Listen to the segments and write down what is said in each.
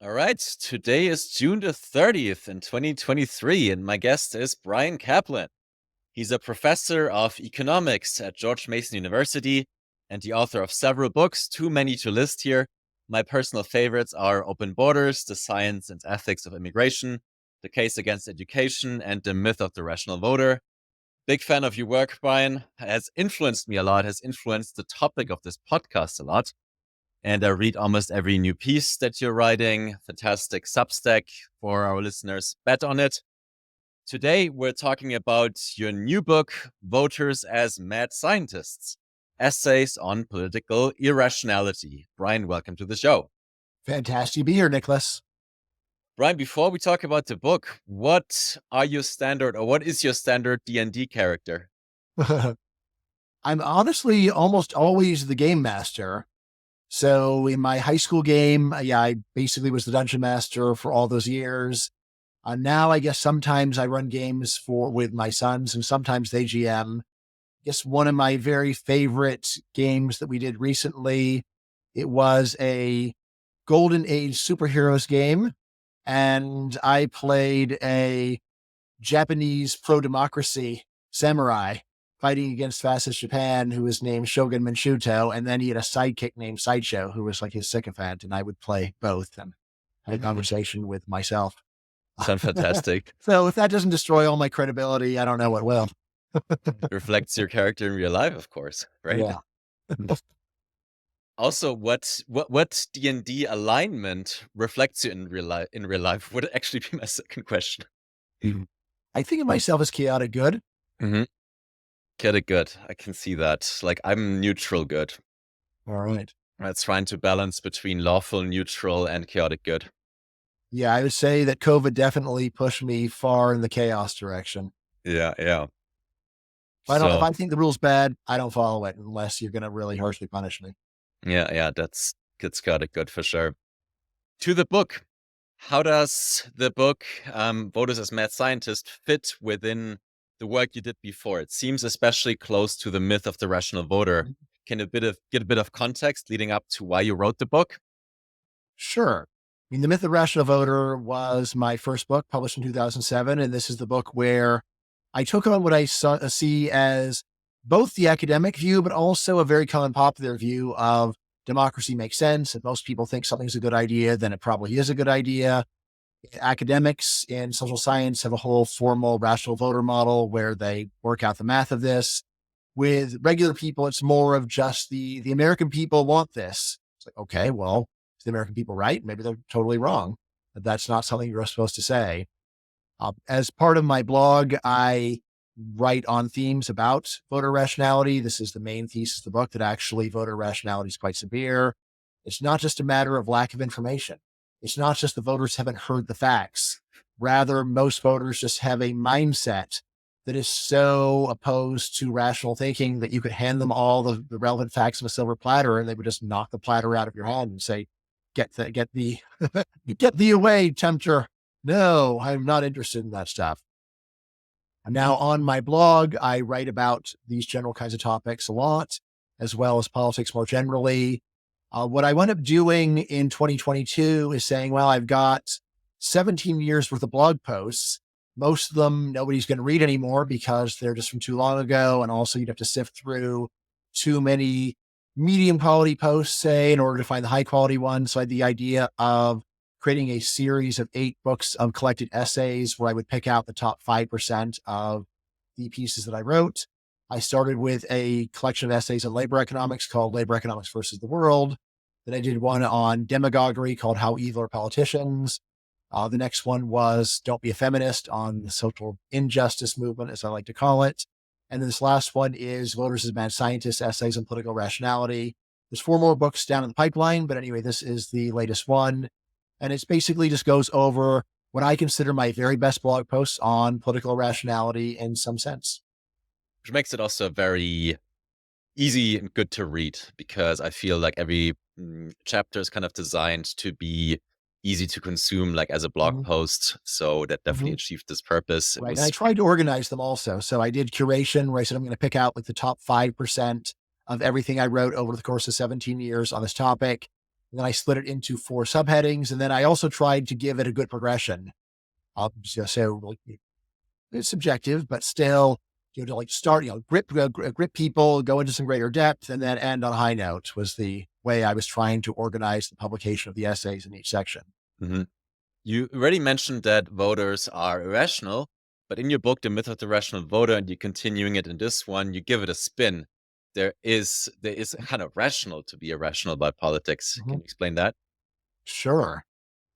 All right, today is June the 30th in 2023, and my guest is Bryan Caplan. He's a professor of economics at George Mason University and the author of several books, too many to list here. My personal favorites are Open Borders, The Science and Ethics of Immigration, The Case Against Education, and The Myth of the Rational Voter. Big fan of your work, Bryan. Has influenced me a lot, has influenced the topic of this podcast a lot. And I read almost every new piece that you're writing. Fantastic Substack for our listeners. Bet on it. Today, we're talking about your new book, Voters as Mad Scientists, Essays on Political Irrationality. Bryan, welcome to the show. Fantastic to be here, Nicholas. Bryan, before we talk about the book, what is your standard D&D character? I'm honestly almost always the game master. So in my high school game, I basically was the dungeon master for all those years. Now I guess sometimes I run games with my sons and sometimes they GM. I guess one of my very favorite games that we did recently, it was a Golden Age superheroes game. And I played a Japanese pro-democracy samurai fighting against fascist Japan, who was named Shogun Manshuto. And then he had a sidekick named Sideshow, who was like his sycophant. And I would play both and had a conversation with myself. Sounds fantastic. So if that doesn't destroy all my credibility, I don't know what will. Reflects your character in real life, of course, right? Yeah. Also, what D&D alignment reflects you in real life would actually be my second question. I think of myself as chaotic good. Mm-hmm. Chaotic good. I can see that. Like, I'm neutral good. All right. I'm trying to balance between lawful, neutral, and chaotic good. Yeah, I would say that COVID definitely pushed me far in the chaos direction. Yeah. If I think the rule's bad, I don't follow it unless you're going to really harshly punish me. Yeah, that's chaotic good for sure. To the book. How does the book, Voters as Mad Scientists, fit within the work you did before? It seems especially close to the myth of the rational voter. Can you get a bit of context leading up to why you wrote the book? Sure. I mean, The Myth of the Rational Voter was my first book published in 2007. And this is the book where I took on what I see as both the academic view, but also a very common popular view of democracy makes sense. If most people think something's a good idea, then it probably is a good idea. Academics in social science have a whole formal rational voter model where they work out the math of this. With regular people, it's more of just the American people want this. It's like, okay, well, is the American people right? Maybe they're totally wrong. But that's not something you're supposed to say. As part of my blog, I write on themes about voter rationality. This is the main thesis of the book, that actually voter rationality is quite severe. It's not just a matter of lack of information. It's not just the voters haven't heard the facts. Rather, most voters just have a mindset that is so opposed to rational thinking that you could hand them all the relevant facts on a silver platter and they would just knock the platter out of your hand and say, get the away, tempter. No, I'm not interested in that stuff. Now on my blog, I write about these general kinds of topics a lot, as well as politics more generally. What I wound up doing in 2022 is saying, well, I've got 17 years worth of blog posts. Most of them nobody's going to read anymore because they're just from too long ago. And also you'd have to sift through too many medium quality posts, say, in order to find the high quality ones. So I had the idea of creating a series of 8 books of collected essays where I would pick out the top 5% of the pieces that I wrote. I started with a collection of essays on labor economics called Labor Economics versus the World. Then I did one on demagoguery called How Evil Are Politicians. The next one was Don't Be a Feminist, on the social injustice movement, as I like to call it. And then this last one is Voters as Mad Scientists, Essays on Political Rationality. There's 4 more books down in the pipeline, but anyway, this is the latest one. And it's basically just goes over what I consider my very best blog posts on political rationality in some sense. Which makes it also very easy and good to read, because I feel like every chapter is kind of designed to be easy to consume, like as a blog post. So that definitely achieved this purpose. Right. And I tried to organize them also. So I did curation where I said, I'm going to pick out like the top 5% of everything I wrote over the course of 17 years on this topic. And then I split it into 4 subheadings. And then I also tried to give it a good progression. So like, it's subjective, but still, to like start, grip people, go into some greater depth, and then end on a high note was the way I was trying to organize the publication of the essays in each section. Mhm. You already mentioned that voters are irrational, but in your book, The Myth of the Rational Voter, and you're continuing it in this one, you give it a spin. There is kind of rational to be irrational about politics. Can Mhm. you explain that? Sure.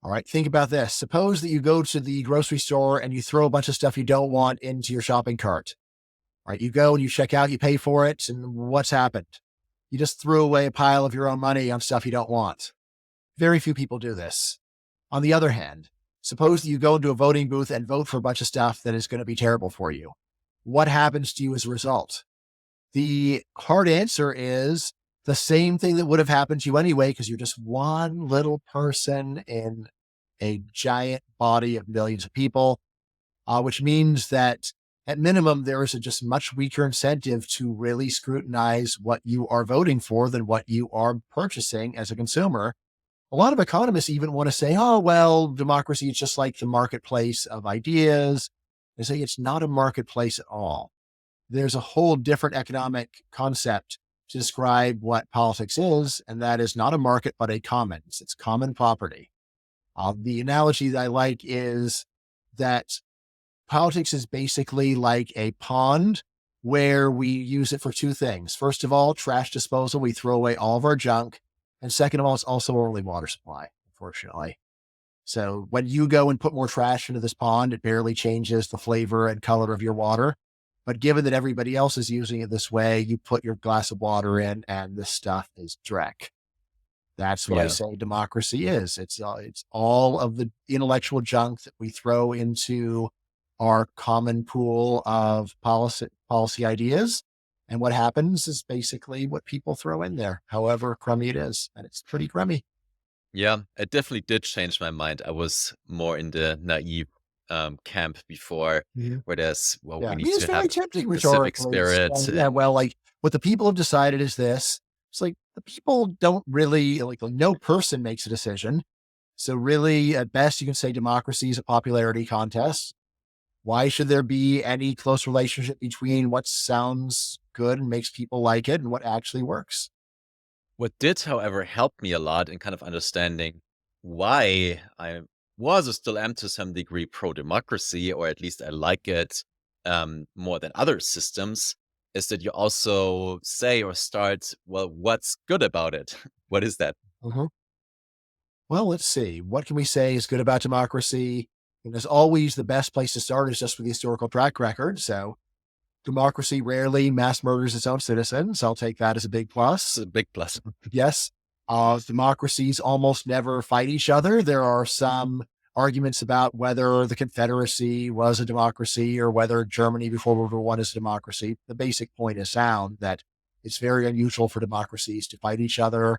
All right. Think about this. Suppose that you go to the grocery store and you throw a bunch of stuff you don't want into your shopping cart. All right. You go and you check out, you pay for it. And what's happened? You just threw away a pile of your own money on stuff you don't want. Very few people do this. On the other hand, suppose that you go into a voting booth and vote for a bunch of stuff that is going to be terrible for you. What happens to you as a result? The hard answer is the same thing that would have happened to you anyway, because you're just one little person in a giant body of millions of people, which means that at minimum, there is a just much weaker incentive to really scrutinize what you are voting for than what you are purchasing as a consumer. A lot of economists even want to say, oh, well, democracy is just like the marketplace of ideas. They say it's not a marketplace at all. There's a whole different economic concept to describe what politics is, and that is not a market, but a commons. It's common property. The analogy that I like is that politics is basically like a pond where we use it for 2 things. First of all, trash disposal. We throw away all of our junk. And second of all, it's also our only water supply, unfortunately. So when you go and put more trash into this pond, it barely changes the flavor and color of your water. But given that everybody else is using it this way, you put your glass of water in and this stuff is dreck. That's what I Yeah. say democracy is. It's all of the intellectual junk that we throw into our common pool of policy ideas. And what happens is basically what people throw in there, however crummy it is. And it's pretty crummy. Yeah, it definitely did change my mind. I was more in the naive camp before, Yeah. where Yeah. we I need mean, it's to have very tempting the civic rhetorically to spirit. say, yeah, well, like what the people have decided is this. It's like the people don't really, like no person makes a decision. So really, at best, you can say democracy is a popularity contest. Why should there be any close relationship between what sounds good and makes people like it and what actually works? What did, however, help me a lot in kind of understanding why I was or still am to some degree pro democracy, or at least I like it more than other systems, is that you also say or start, well, what's good about it? What is that? Mhm. Well, let's see. What can we say is good about democracy? And as always, the best place to start is just with the historical track record. So democracy rarely mass murders its own citizens. I'll take that as a big It's plus. a big plus. Yes. Democracies almost never fight each other. There are some arguments about whether the Confederacy was a democracy or whether Germany before World War I is a democracy. The basic point is sound that it's very unusual for democracies to fight each other.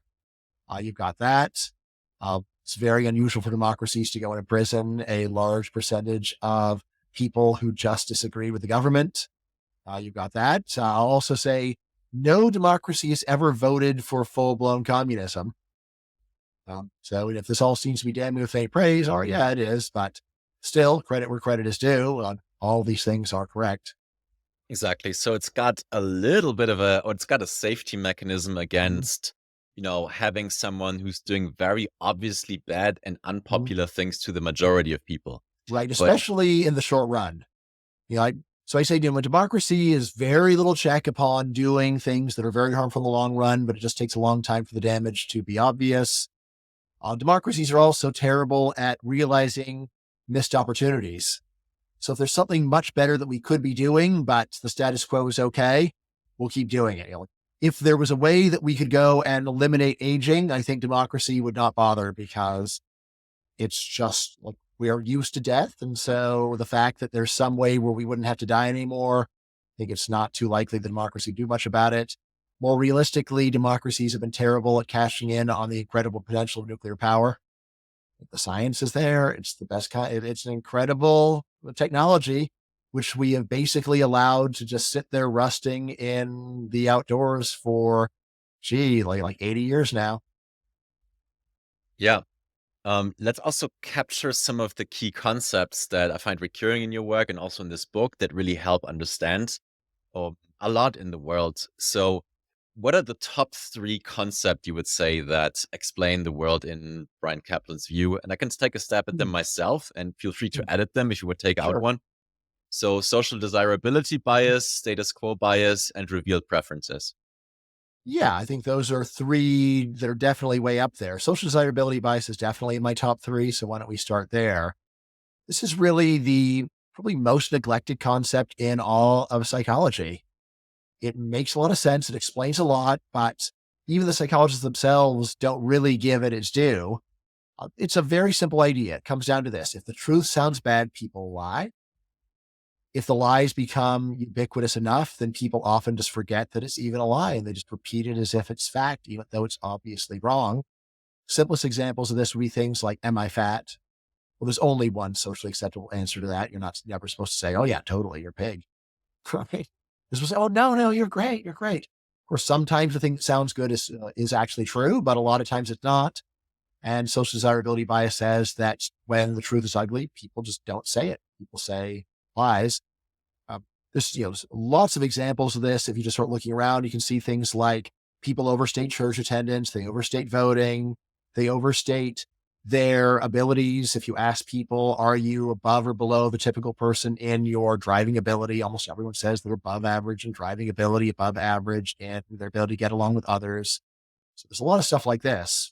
You've got that. It's very unusual for democracies to go into prison a large percentage of people who just disagree with the government. You've got that. I'll also say no democracy has ever voted for full blown communism. So if this all seems to be damning with faint praise, or yeah, it is, but still credit where credit is due. All these things are correct. Exactly. So it's got a little bit of a, or it's got a safety mechanism Mhm. against, having someone who's doing very obviously bad and Mhm. unpopular things to the majority of people. Right. But Especially in the short run. You know, I, so I say, democracy is very little check upon doing things that are very harmful in the long run, but it just takes a long time for the damage to be obvious. Democracies are also terrible at realizing missed opportunities. So if there's something much better that we could be doing, but the status quo is okay, we'll keep doing it. If there was a way that we could go and eliminate aging, I think democracy would not bother because it's just like we are used to death. And so the fact that there's some way where we wouldn't have to die anymore, I think it's not too likely that democracy do much about it. More realistically, democracies have been terrible at cashing in on the incredible potential of nuclear power. The science is there. It's the best kind. It's an incredible technology, which we have basically allowed to just sit there rusting in the outdoors for, like 80 years now. Yeah. Let's also capture some of the key concepts that I find recurring in your work and also in this book that really help understand a lot in the world. So, what are the top three concepts you would say that explain the world in Bryan Caplan's view? And I can take a stab at them Mm, myself, and feel free to mm, edit them if you would take out Sure. one. So, social desirability bias, status quo bias, and revealed preferences. Yeah, I think those are three that are definitely way up there. Social desirability bias is definitely in my top three. So why don't we start there? This is really the probably most neglected concept in all of psychology. It makes a lot of sense. It explains a lot, but even the psychologists themselves don't really give it its due. It's a very simple idea. It comes down to this. If the truth sounds bad, people lie. If the lies become ubiquitous enough, then people often just forget that it's even a lie and they just repeat it as if it's fact, even though it's obviously wrong. Simplest examples of this would be things like, am I fat? Well, there's only one socially acceptable answer to that. You're not never supposed to say, oh yeah, totally, you're pig. Right? You're supposed to say, oh no, you're great, you're great. Of course, sometimes the thing that sounds good is actually true, but a lot of times it's not. And social desirability bias says that when the truth is ugly, people just don't say it. People say lies. Um, there's lots of examples of this. If you just start looking around, you can see things like people overstate church attendance, they overstate voting, they overstate their abilities. If you ask people, are you above or below the typical person in your driving ability? Almost everyone says they're above average in driving ability, above average in their ability to get along with others. So there's a lot of stuff like this.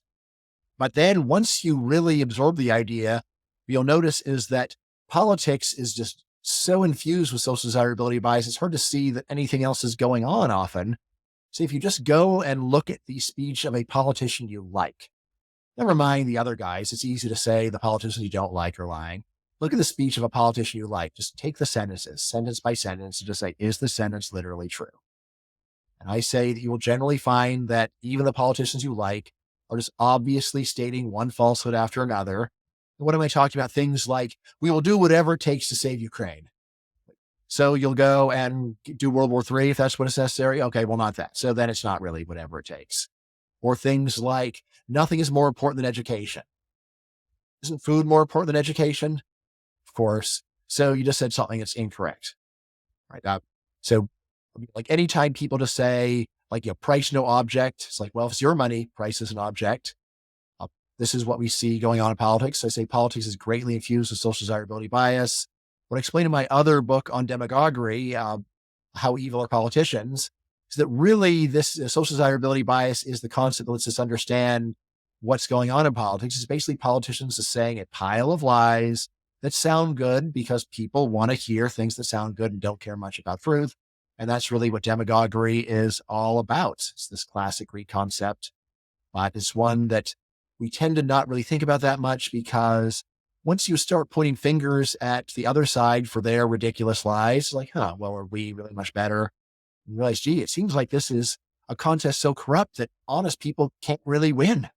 But then once you really absorb the idea, you'll notice is that politics is just so infused with social desirability bias. It's hard to see that anything else is going on often. So if you just go and look at the speech of a politician you like, never mind the other guys, it's easy to say the politicians you don't like are lying. Look at the speech of a politician you like. Just take the sentences, sentence by sentence, and just say, is the sentence literally true? And I say that you will generally find that even the politicians you like are just obviously stating one falsehood after another. And what am I talking about? Things like, we will do whatever it takes to save Ukraine. So you'll go and do World War III if that's what is necessary. Okay, well, not that. So then it's not really whatever it takes. Or things like, nothing is more important than education. Isn't food more important than education? Of course. So you just said something that's incorrect, right? So like anytime people just say like, price no object, it's like, well, if it's your money, price is an object. Uh, this is what we see going on in politics. I say politics is greatly infused with social desirability bias. What I explain in my other book on demagoguery, how evil are politicians, is that really this social desirability bias is the concept that lets us understand what's going on in politics. It's basically politicians just saying a pile of lies that sound good because people want to hear things that sound good and don't care much about truth. And that's really what demagoguery is all about. It's this classic Greek concept, but it's one that we tend to not really think about that much because once you start pointing fingers at the other side for their ridiculous lies, like, well, are we really much better? You realize, gee, it seems like this is a contest so corrupt that honest people can't really win.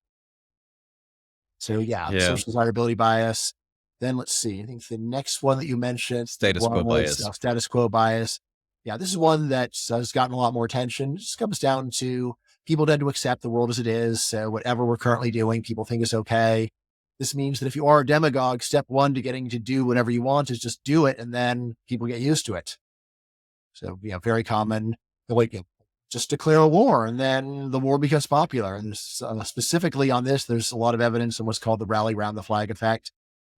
So yeah, the Yeah. social desirability bias. Then let's see. I think the next one that you mentioned Status quo was bias. status quo bias. Yeah, this is one that has gotten a lot more attention. It just comes down to people tend to accept the world as it is. So whatever we're currently doing, people think is okay. This means that if you are a demagogue, step one to getting to do whatever you want is just do it, and then people get used to it. So very common. Like, just declare a war, and then the war becomes popular. And specifically on this, there's a lot of evidence in what's called the rally around the flag effect.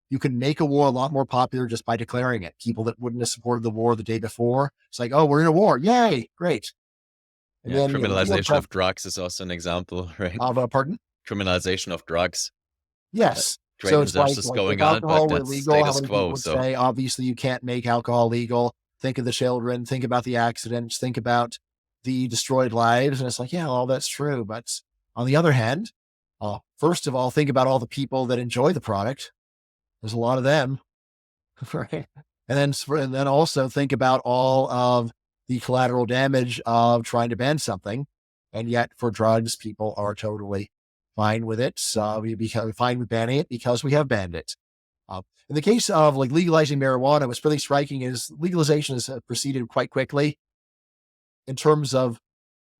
You can make a war a lot more popular just by declaring it. People that wouldn't have supported the war the day before, it's like, oh, we're in a war. Yay. Great. And Yeah. then, Criminalization of drugs is also an example, right? pardon? Criminalization of drugs. Uh, Yes. Great So it's like, injustice if going on, but alcohol were that's legal, how status many people quo. would So, say, obviously you can't make alcohol legal. Think of the children, think about the accidents, think about the destroyed lives. And it's like, yeah, all that's true. But on the other hand, first of all, think about all the people that enjoy the product. There's a lot of them. Right. And then also think about all of the collateral damage of trying to ban something. And yet for drugs, people are totally fine with it. So we become fine with banning it because we have banned it. In the case of like legalizing marijuana, what's really striking is legalization has proceeded quite quickly in terms of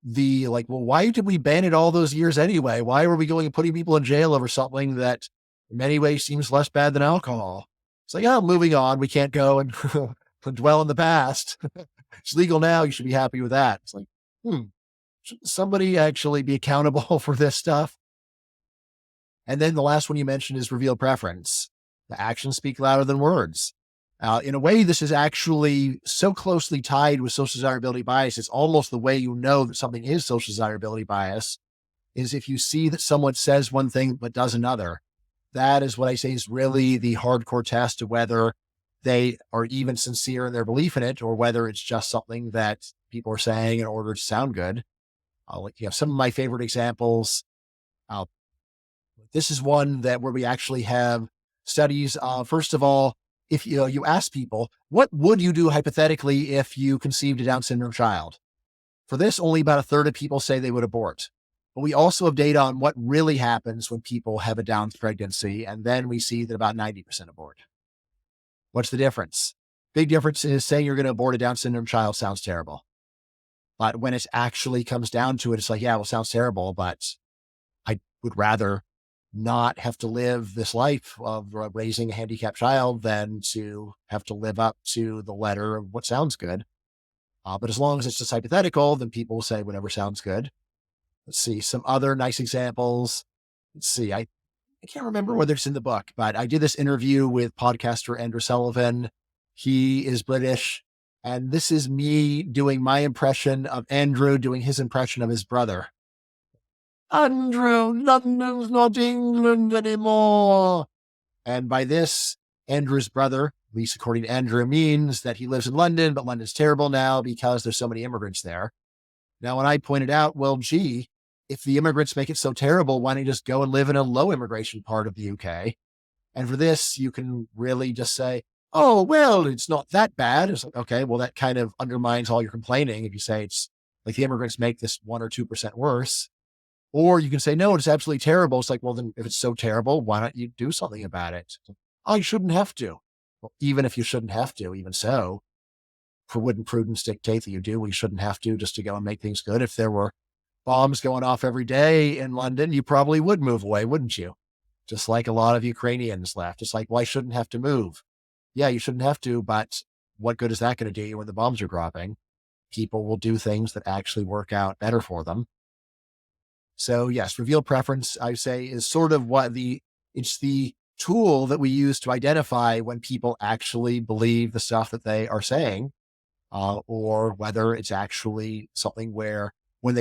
the like, well, why did we ban it all those years anyway? Why were we going and putting people in jail over something that in many ways seems less bad than alcohol? It's like, oh, moving on. We can't go and dwell in the past. It's legal now. You should be happy with that. It's like, should somebody actually be accountable for this stuff? And then the last one you mentioned is reveal preference. The actions speak louder than words. In a way, this is actually so closely tied with social desirability bias. It's almost the way you know that something is social desirability bias is if you see that someone says one thing but does another. That is what I say is really the hardcore test of whether they are even sincere in their belief in it or whether it's just something that people are saying in order to sound good. Some of my favorite examples. This is one that where we actually have studies. First of all, if you ask people, what would you do hypothetically if you conceived a Down syndrome child? For this, only about a third of people say they would abort. But we also have data on what really happens when people have a Down pregnancy. And then we see that about 90% abort. What's the difference? Big difference is saying you're going to abort a Down syndrome child sounds terrible. But when it actually comes down to it, it's like, yeah, well, it sounds terrible, but I would rather not have to live this life of raising a handicapped child than to have to live up to the letter of what sounds good. But as long as it's just hypothetical, then people will say whatever sounds good. Let's see some other nice examples. Let's see. I can't remember whether it's in the book, but I did this interview with podcaster Andrew Sullivan. He is British. And this is me doing my impression of Andrew doing his impression of his brother. Andrew, London's not England anymore. And by this, Andrew's brother, at least according to Andrew, means that he lives in London, but London's terrible now because there's so many immigrants there. Now, when I pointed out, well, gee, if the immigrants make it so terrible, why don't you just go and live in a low immigration part of the UK? And for this, you can really just say, oh, well, it's not that bad. It's like, okay, well, that kind of undermines all your complaining. If you say it's like the immigrants make this 1 or 2% worse, or you can say, no, it's absolutely terrible. It's like, well, then if it's so terrible, why don't you do something about it? Oh, you shouldn't have to. Well, even if you shouldn't have to, even so, for wouldn't prudence dictate that you do, we shouldn't have to just to go and make things good. If there were bombs going off every day in London, you probably would move away, wouldn't you? Just like a lot of Ukrainians left. It's like, well, I shouldn't have to move. Yeah, you shouldn't have to, but what good is that going to do you when the bombs are dropping? People will do things that actually work out better for them. So yes, reveal preference, I say, is sort of it's the tool that we use to identify when people actually believe the stuff that they are saying, or whether it's actually something where when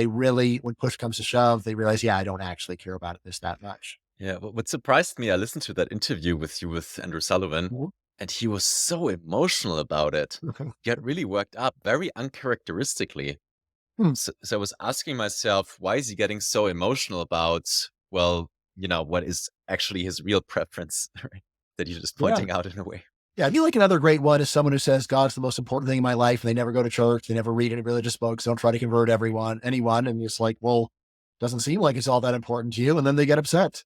push comes to shove, they realize, yeah, I don't actually care about that much. Yeah, what surprised me, I listened to that interview with you with Andrew Sullivan, and he was so emotional about it. He got really worked up, very uncharacteristically. So I was asking myself, why is he getting so emotional about, well, what is actually his real preference right, that he's just pointing out in a way? Yeah, I feel like another great one is someone who says God's the most important thing in my life, and they never go to church, they never read any religious books, don't try to convert anyone, and it's like, well, doesn't seem like it's all that important to you, and then they get upset.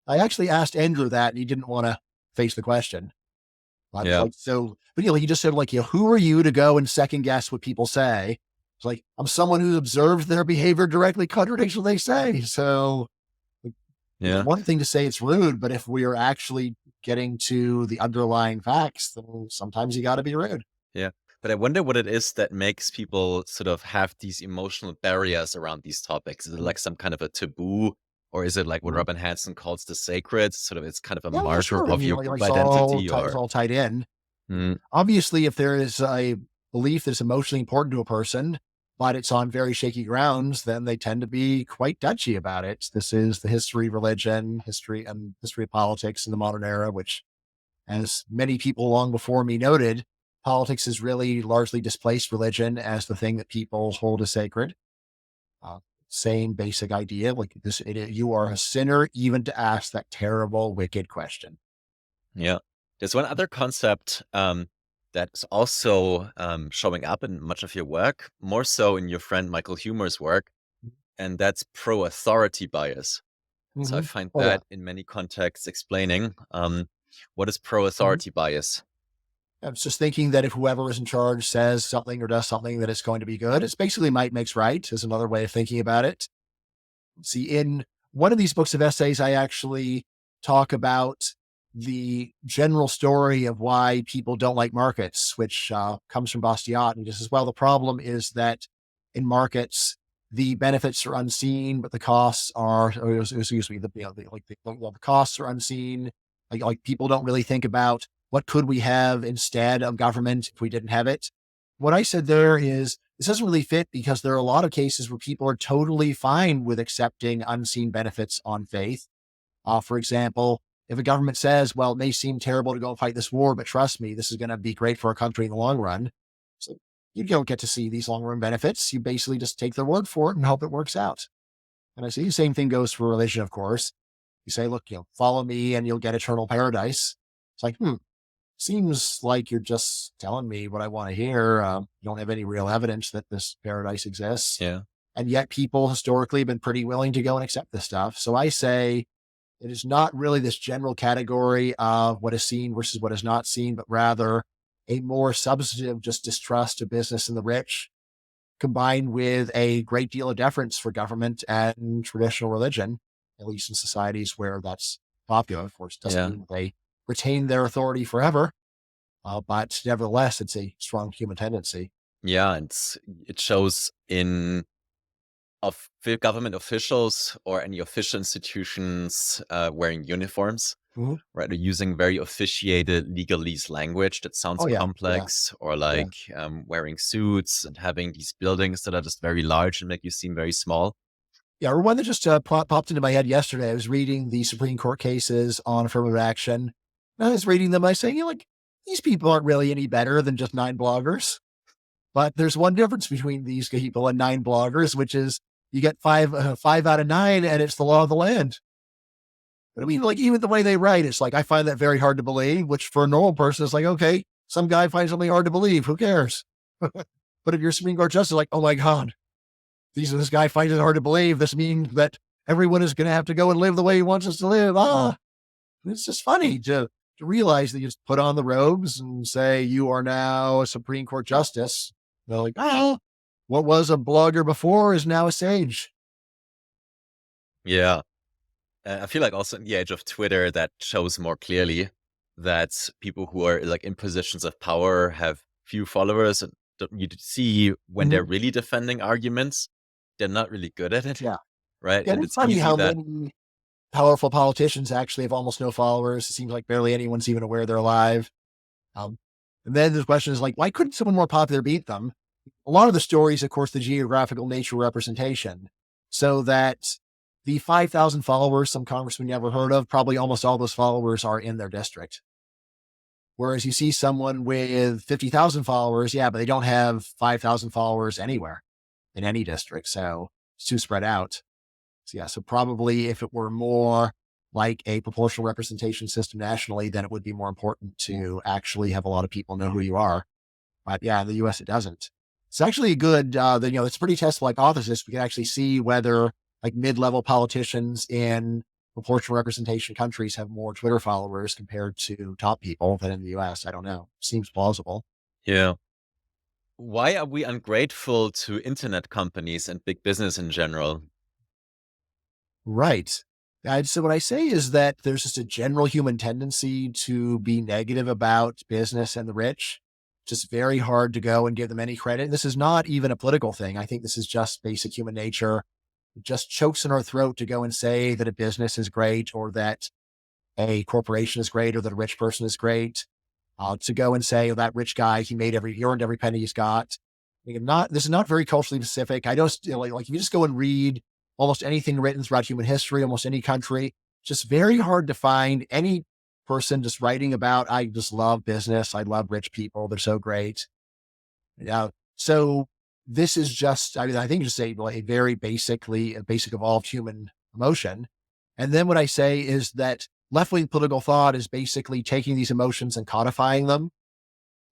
I actually asked Andrew that, and he didn't want to face the question. Yeah. But he just said, who are you to go and second guess what people say? It's like, I'm someone who observes their behavior directly contradicts what they say. So it's one thing to say it's rude, but if we are actually getting to the underlying facts, then sometimes you got to be rude. Yeah. But I wonder what it is that makes people sort of have these emotional barriers around these topics. Is it like some kind of a taboo? Or is it like what Robin Hanson calls the sacred? Sort of, it's kind of a marker of your identity. It's all tied in. Obviously, if there is a belief that's emotionally important to a person, but it's on very shaky grounds, then they tend to be quite touchy about it. This is the history of religion, history of politics in the modern era, which, as many people long before me noted, politics has really largely displaced religion as the thing that people hold as sacred. Same basic idea, like this, you are a sinner even to ask that terrible, wicked question. Yeah. There's one other concept that's also showing up in much of your work, more so in your friend Michael Huemer's work, and that's pro-authority bias. So I find that in many contexts explaining what is pro-authority bias. It's just thinking that if whoever is in charge says something or does something, that it's going to be good. It's basically might makes right is another way of thinking about it. See, in one of these books of essays, I actually talk about the general story of why people don't like markets, which comes from Bastiat. And he says, well, the problem is that in markets, the benefits are unseen, but the costs are, or excuse me, the costs are unseen. Like people don't really think about what could we have instead of government if we didn't have it. What I said there is this doesn't really fit because there are a lot of cases where people are totally fine with accepting unseen benefits on faith. For example, if a government says, well, it may seem terrible to go and fight this war, but trust me, this is going to be great for our country in the long run. So you don't get to see these long run benefits. You basically just take their word for it and hope it works out. And I see the same thing goes for religion, of course. You say, look, follow me and you'll get eternal paradise. It's like, seems like you're just telling me what I want to hear. You don't have any real evidence that this paradise exists. Yeah. And yet people historically have been pretty willing to go and accept this stuff. So I say it is not really this general category of what is seen versus what is not seen, but rather a more substantive just distrust of business and the rich, combined with a great deal of deference for government and traditional religion, at least in societies where that's popular. Of course, it doesn't mean they retain their authority forever, but nevertheless, it's a strong human tendency. Yeah, and it shows in of government officials or any official institutions wearing uniforms, Mm-hmm. right? Or using very officiated legalese language that sounds Oh yeah, complex, or like wearing suits and having these buildings that are just very large and make you seem very small. yeah. Or one that just popped into my head yesterday. I was reading the Supreme Court cases on affirmative action. And I was reading them. I say, like, these people aren't really any better than just 9 bloggers. But there's one difference between these people and 9 bloggers, which is you get 5 out of 9, and it's the law of the land. But I mean, like, even the way they write, it's like, I find that very hard to believe, which for a normal person is like, okay, some guy finds something hard to believe. Who cares? But if you're Supreme Court justice, like, oh my God, this guy finds it hard to believe. This means that everyone is going to have to go and live the way he wants us to live. It's just funny to realize that you just put on the robes and say, you are now a Supreme Court justice. They're like, what was a blogger before is now a sage. Yeah. I feel like also in the age of Twitter, that shows more clearly that people who are like in positions of power have few followers. And you see when they're really defending arguments, they're not really good at it. Yeah. Right. Yeah, And it's it's funny easy how that, many powerful politicians actually have almost no followers. It seems like barely anyone's even aware they're alive. And then the question is like, why couldn't someone more popular beat them? A lot of the stories, of course, the geographical nature representation, so that the 5,000 followers some congressman you never heard of, probably almost all those followers are in their district. Whereas you see someone with 50,000 followers, yeah, but they don't have 5,000 followers anywhere in any district. So it's too spread out. So yeah, so probably if it were more like a proportional representation system nationally, then it would be more important to actually have a lot of people know who you are. But yeah, in the US, it doesn't. It's actually a good, it's a pretty testable hypothesis. We can actually see whether like mid-level politicians in proportional representation countries have more Twitter followers compared to top people than in the US. I don't know. Seems plausible. yeah. Why are we ungrateful to internet companies and big business in general? Right. So what I say is that there's just a general human tendency to be negative about business and the rich. Just very hard to go and give them any credit. This is not even a political thing. I think this is just basic human nature. It just chokes in our throat to go and say that a business is great or that a corporation is great or that a rich person is great. To go and say, oh, that rich guy, he earned every penny he's got. This is not very culturally specific. I don't like if you just go and read almost anything written throughout human history, almost any country, it's just very hard to find any person just writing about, I just love business. I love rich people. They're so great. Yeah. So this is just, I think just a very basic evolved human emotion. And then what I say is that left-wing political thought is basically taking these emotions and codifying them.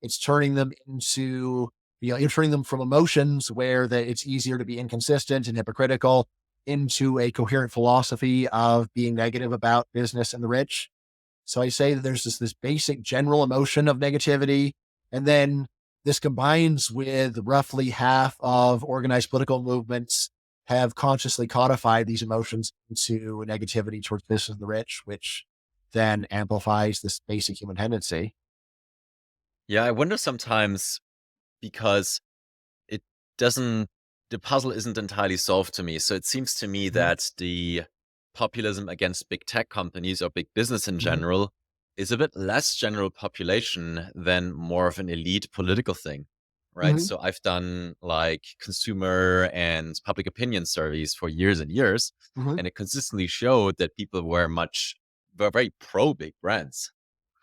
It's turning them into, turning them from emotions where it's easier to be inconsistent and hypocritical into a coherent philosophy of being negative about business and the rich. So I say that there's this basic general emotion of negativity. And then this combines with roughly half of organized political movements have consciously codified these emotions into negativity towards business and the rich, which then amplifies this basic human tendency. Yeah, I wonder sometimes because it doesn't the puzzle isn't entirely solved to me. So it seems to me Mhm, that the populism against big tech companies or big business in mhm, general is a bit less general population than more of an elite political thing, right? mhm, So I've done like consumer and public opinion surveys for years and years, mhm. and it consistently showed that people were very pro big brands,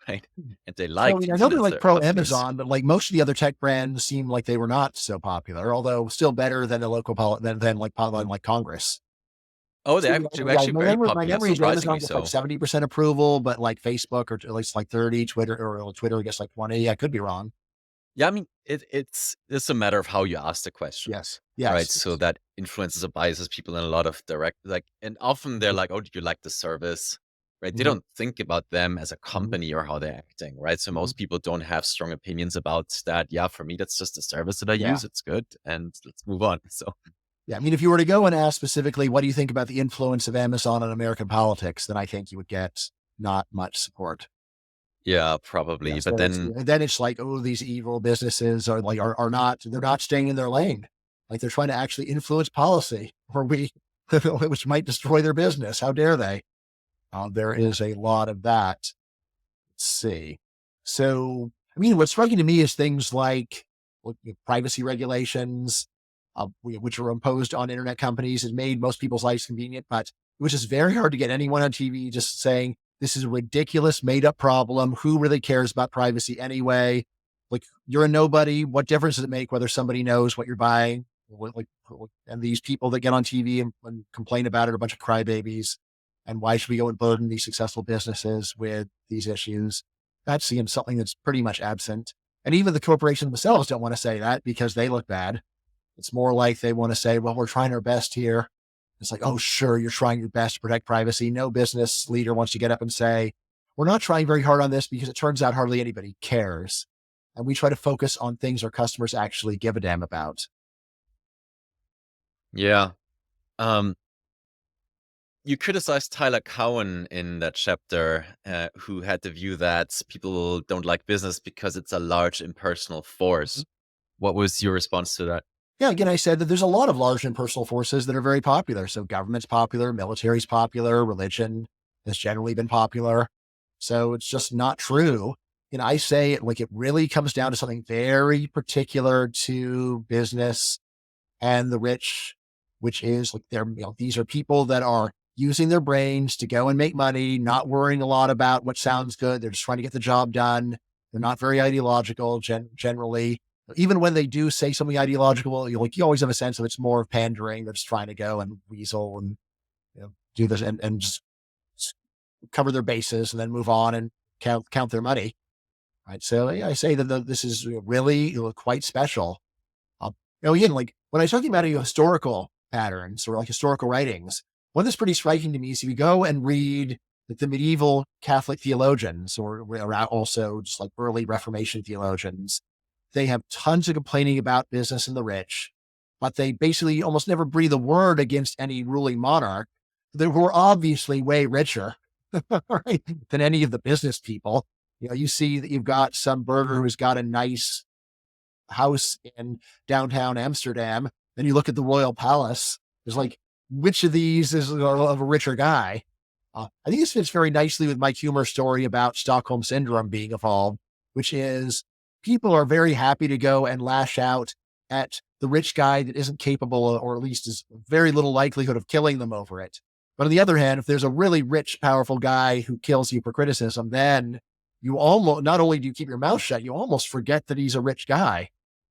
right? And they So, I liked mean, I know they're like influencer pro companies. Amazon, but like most of the other tech brands seem like they were not so popular, although still better than the local than like Congress. Oh, So, they were yeah, actually very my popular, memory is Amazon surprisingly gets like so. 70% approval, but like Facebook or at least like 30, Twitter gets like 20. I could be wrong. Yeah, I mean, it's a matter of how you ask the question, Yes. right? Yes. So that influences or biases people in a lot of direct and often they're Mhm, like, "Oh, did you like the service?" Right? They mhm, don't think about them as a mhm, company or how they're acting, right? So mhm. most people don't have strong opinions about that. Yeah, for me, that's just a service that I Yeah. use. It's good, and let's move on. So Yeah. I mean, if you were to go and ask specifically, what do you think about the influence of Amazon on American politics, then I think you would get not much support. yeah, Yeah, probably. But so it's then, and then it's like, oh, these evil businesses are not they're not staying in their lane. Like they're trying to actually influence policy or which might destroy their business. How dare they? There is a lot of that. Let's see. So, I mean, what's striking to me is things like privacy regulations, which are imposed on internet companies, has made most people's lives convenient, but it was just very hard to get anyone on TV just saying, this is a ridiculous, made up problem. Who really cares about privacy anyway? Like, you're a nobody. What difference does it make whether somebody knows what you're buying? And these people that get on TV and complain about it are a bunch of crybabies. And why should we go and burden these successful businesses with these issues? That's something that's pretty much absent. And even the corporations themselves don't want to say that because they look bad. It's more like they want to say, well, we're trying our best here. It's like, oh, sure, you're trying your best to protect privacy. No business leader wants to get up and say, we're not trying very hard on this because it turns out hardly anybody cares. And we try to focus on things our customers actually give a damn about. yeah, um, you criticized Tyler Cowen in that chapter, who had the view that people don't like business because it's a large impersonal force. What was your response to that? Yeah, again, I said that there's a lot of large impersonal forces that are very popular. So government's popular, military's popular, religion has generally been popular. So it's just not true. And I say it like it really comes down to something very particular to business and the rich, which is like these are people that are using their brains to go and make money, not worrying a lot about what sounds good. They're just trying to get the job done. They're not very ideological generally. Even when they do say something ideological, you always have a sense of it's more of pandering. They're just trying to go and weasel and do this and just cover their bases and then move on and count their money. Right. So yeah, I say that this is really quite special. Again, like when I was talking about historical patterns or like historical writings, one that's pretty striking to me is if you go and read like the medieval Catholic theologians or also just like early Reformation theologians, they have tons of complaining about business and the rich, but they basically almost never breathe a word against any ruling monarch that were obviously way richer right, than any of the business people. You see that you've got some burger who's got a nice house in downtown Amsterdam. Then you look at the Royal Palace. There's like, which of these is of a richer guy? I think this fits very nicely with my humor story about Stockholm Syndrome being evolved, which is people are very happy to go and lash out at the rich guy that isn't capable, or at least is very little likelihood of killing them over it. But on the other hand, if there's a really rich, powerful guy who kills you for criticism, then you almost, not only do you keep your mouth shut, you almost forget that he's a rich guy.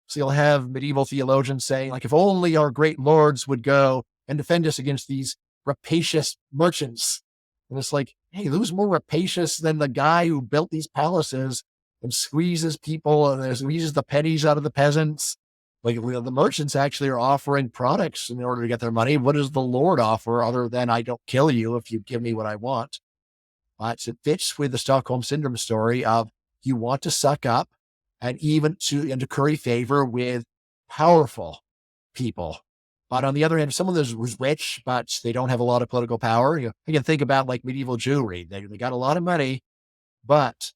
So you'll have medieval theologians saying, like, if only our great lords would go and defend us against these rapacious merchants. And it's like, hey, who's more rapacious than the guy who built these palaces and squeezes people and squeezes the pennies out of the peasants? Like, the merchants actually are offering products in order to get their money. What does the Lord offer other than I don't kill you if you give me what I want? But it fits with the Stockholm Syndrome story of you want to suck up and even to curry favor with powerful people. But on the other hand, if someone was rich, but they don't have a lot of political power, you can think about like medieval Jewry. They got a lot of money, but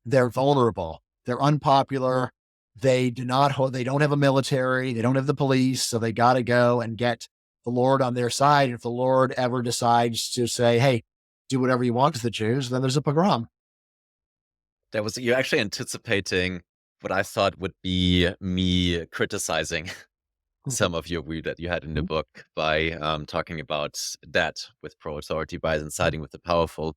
they're vulnerable. They're unpopular. They don't have a military. They don't have the police. So they got to go and get the Lord on their side. And if the Lord ever decides to say, hey, do whatever you want to the Jews, then there's a pogrom. You're actually anticipating what I thought would be me criticizing some of your view that you had in the book by talking about that with pro-authority bias and siding with the powerful.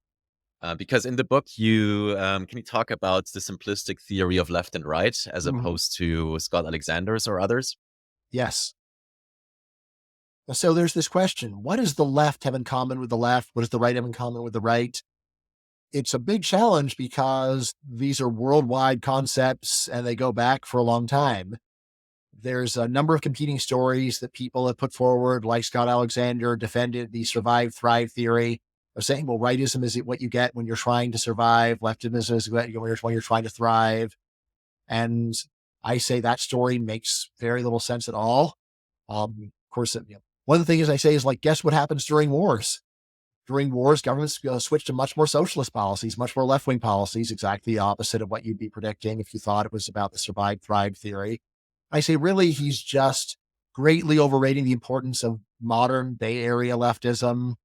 Because in the book, you can you talk about the simplistic theory of left and right as opposed to Scott Alexander's or others? Yes. So there's this question: what does the left have in common with the left? What does the right have in common with the right? It's a big challenge because these are worldwide concepts and they go back for a long time. There's a number of competing stories that people have put forward, like Scott Alexander defended the survive, thrive theory of saying, well, rightism is what you get when you're trying to survive. Leftism is when you're trying to thrive. And I say that story makes very little sense at all. Of course, one of the things I say is like, guess what happens during wars? During wars, governments switch to much more socialist policies, much more left-wing policies, exactly the opposite of what you'd be predicting if you thought it was about the survive, thrive theory. I say, really, he's just greatly overrating the importance of modern Bay Area leftism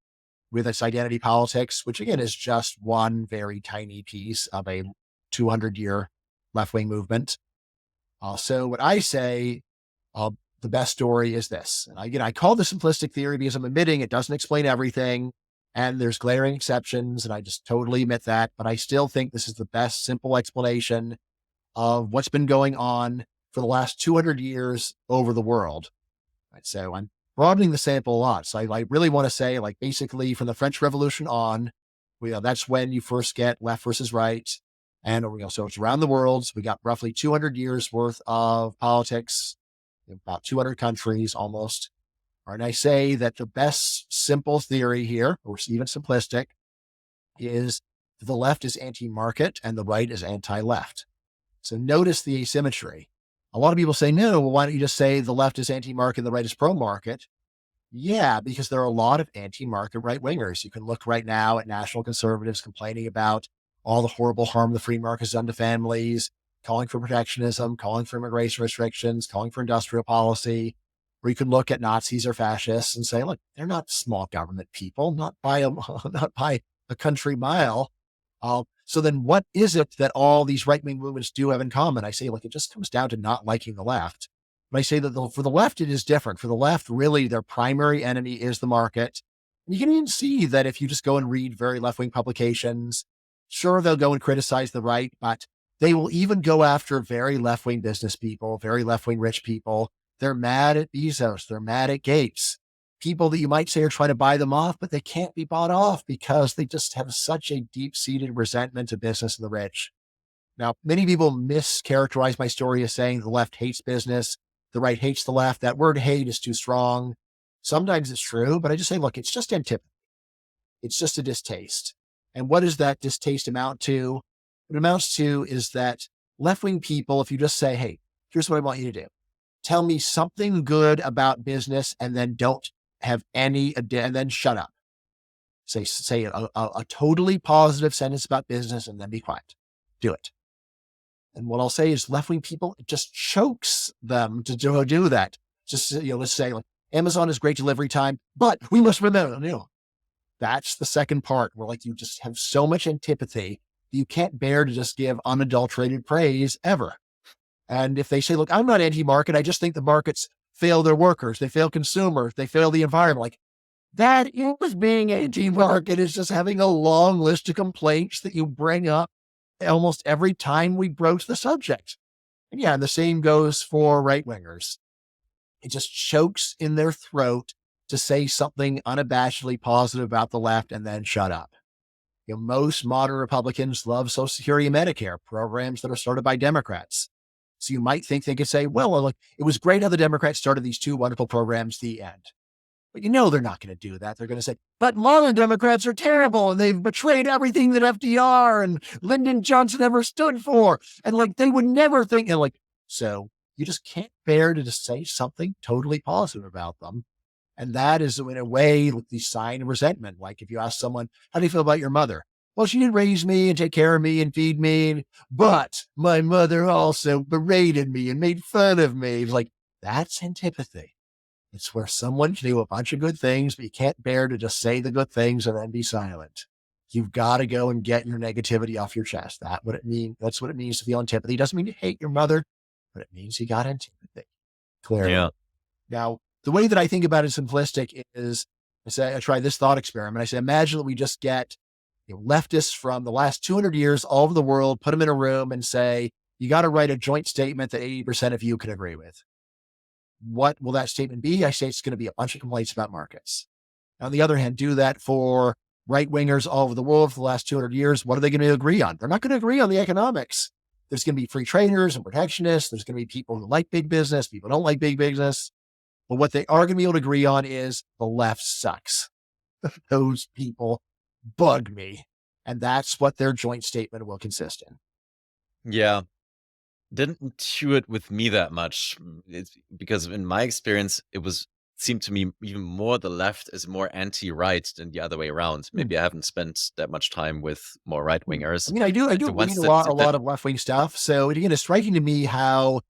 with its identity politics, which again is just one very tiny piece of a 200-year left-wing movement. So what I say, the best story is this. And again, I call the simplistic theory because I'm admitting it doesn't explain everything and there's glaring exceptions. And I just totally admit that. But I still think this is the best simple explanation of what's been going on for the last 200 years over the world. Right? So I'm broadening the sample a lot. So I really want to say, like, basically from the French Revolution on, that's when you first get left versus right. And so it's around the world. So we got roughly 200 years worth of politics, about 200 countries almost. And I say that the best simple theory here, or even simplistic, is the left is anti-market and the right is anti-left. So notice the asymmetry. A lot of people say, no, well, why don't you just say the left is anti-market and the right is pro-market? Yeah, because there are a lot of anti-market right-wingers. You can look right now at national conservatives complaining about all the horrible harm the free market has done to families, calling for protectionism, calling for immigration restrictions, calling for industrial policy. Or you can look at Nazis or fascists and say, look, they're not small government people, not by a country mile. So then what is it that all these right-wing movements do have in common? I say, look, it just comes down to not liking the left. But I say that for the left, it is different. For the left, really, their primary enemy is the market. And you can even see that if you just go and read very left-wing publications, sure, they'll go and criticize the right, but they will even go after very left-wing business people, very left-wing rich people. They're mad at Bezos. They're mad at Gates. People that you might say are trying to buy them off, but they can't be bought off because they just have such a deep-seated resentment of business and the rich. Now, many people mischaracterize my story as saying the left hates business, the right hates the left. That word hate is too strong. Sometimes it's true, but I just say, look, it's just antipathy. It's just a distaste. And what does that distaste amount to? What it amounts to is that left-wing people, if you just say, hey, here's what I want you to do. Tell me something good about business and then don't have any, and then shut up. Say a totally positive sentence about business and then be quiet. Do it. And what I'll say is left-wing people, it just chokes them to do that. Just, let's say like Amazon is great delivery time, but we must remember, that's the second part where like you just have so much antipathy that you can't bear to just give unadulterated praise ever. And if they say, look, I'm not anti-market, I just think the markets fail their workers, they fail consumers, they fail the environment. Like that is being anti-market, is just having a long list of complaints that you bring up almost every time we broach the subject. And yeah, the same goes for right-wingers. It just chokes in their throat to say something unabashedly positive about the left and then shut up. Most modern Republicans love Social Security and Medicare, programs that are started by Democrats. So you might think they could say, well, look, it was great how the Democrats started these two wonderful programs, the end. But they're not going to do that. They're going to say, but modern Democrats are terrible and they've betrayed everything that FDR and Lyndon Johnson ever stood for. And they would never think, so you just can't bear to just say something totally positive about them. And that is, in a way, the sign of resentment. Like if you ask someone, how do you feel about your mother? Well, she did raise me and take care of me and feed me, but my mother also berated me and made fun of me. It's that's antipathy. It's where someone can do a bunch of good things, but you can't bear to just say the good things and then be silent. You've got to go and get your negativity off your chest. That's what it means to feel antipathy. It doesn't mean you hate your mother, but it means you got antipathy. Clearly. Yeah. Now, the way that I think about it simplistic is I try this thought experiment. I say, imagine that we just get leftists from the last 200 years all over the world, put them in a room and say, you got to write a joint statement that 80% of you can agree with. What will that statement be? I say it's going to be a bunch of complaints about markets. On the other hand, do that for right-wingers all over the world for the last 200 years. What are they going to agree on? They're not going to agree on the economics. There's going to be free traders and protectionists. There's going to be people who like big business, people who don't like big business. But what they are going to be able to agree on is the left sucks. Those people bug me. And that's what their joint statement will consist in. Yeah. Didn't intuit with me that much. It's because in my experience, seemed to me even more the left is more anti-right than the other way around. Maybe I haven't spent that much time with more right-wingers. I mean, I do The read ones a that lot of left-wing stuff. So again, it's striking to me how,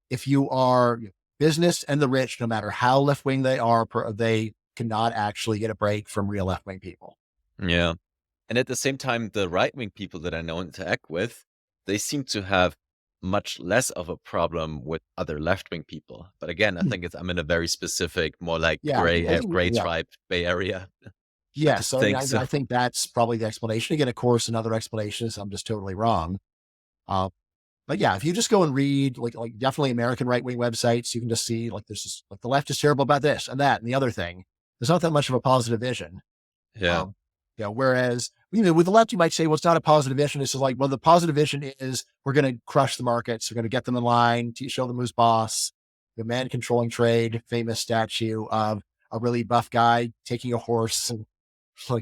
if you are business and the rich, no matter how left-wing they are, they cannot actually get a break from real left-wing people. Yeah. And at the same time, the right-wing people that I know and interact with, they seem to have much less of a problem with other left-wing people. But again, I think I'm in a very specific, more like Yeah, I think, gray tribe, Bay Area type yeah. of So thing. I think that's probably the explanation. Again, of course, another explanation is I'm just totally wrong. But yeah, if you just go and read like definitely American right-wing websites, you can just see there's just the left is terrible about this and that and the other thing. There's not that much of a positive vision. Yeah. Whereas with the left, you might say, well, it's not a positive vision. It's just the positive vision is we're going to crush the markets. We're going to get them in line, show them who's boss. The man controlling trade, famous statue of a really buff guy taking a horse and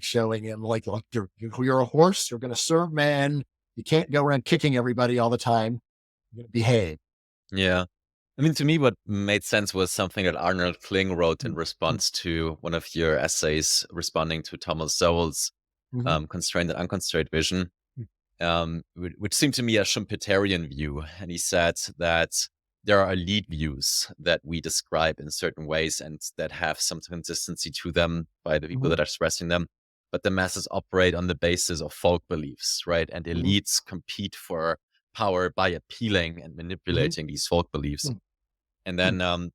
showing him you're a horse. You're going to serve man. You can't go around kicking everybody all the time. You're going to behave. Yeah. I mean, to me, what made sense was something that Arnold Kling wrote in response to one of your essays responding to Thomas Sowell's constrained and unconstrained vision, which seemed to me a Schumpeterian view. And he said that there are elite views that we describe in certain ways and that have some consistency to them by the people that are expressing them. But the masses operate on the basis of folk beliefs, right? And elites compete for power by appealing and manipulating these folk beliefs. And then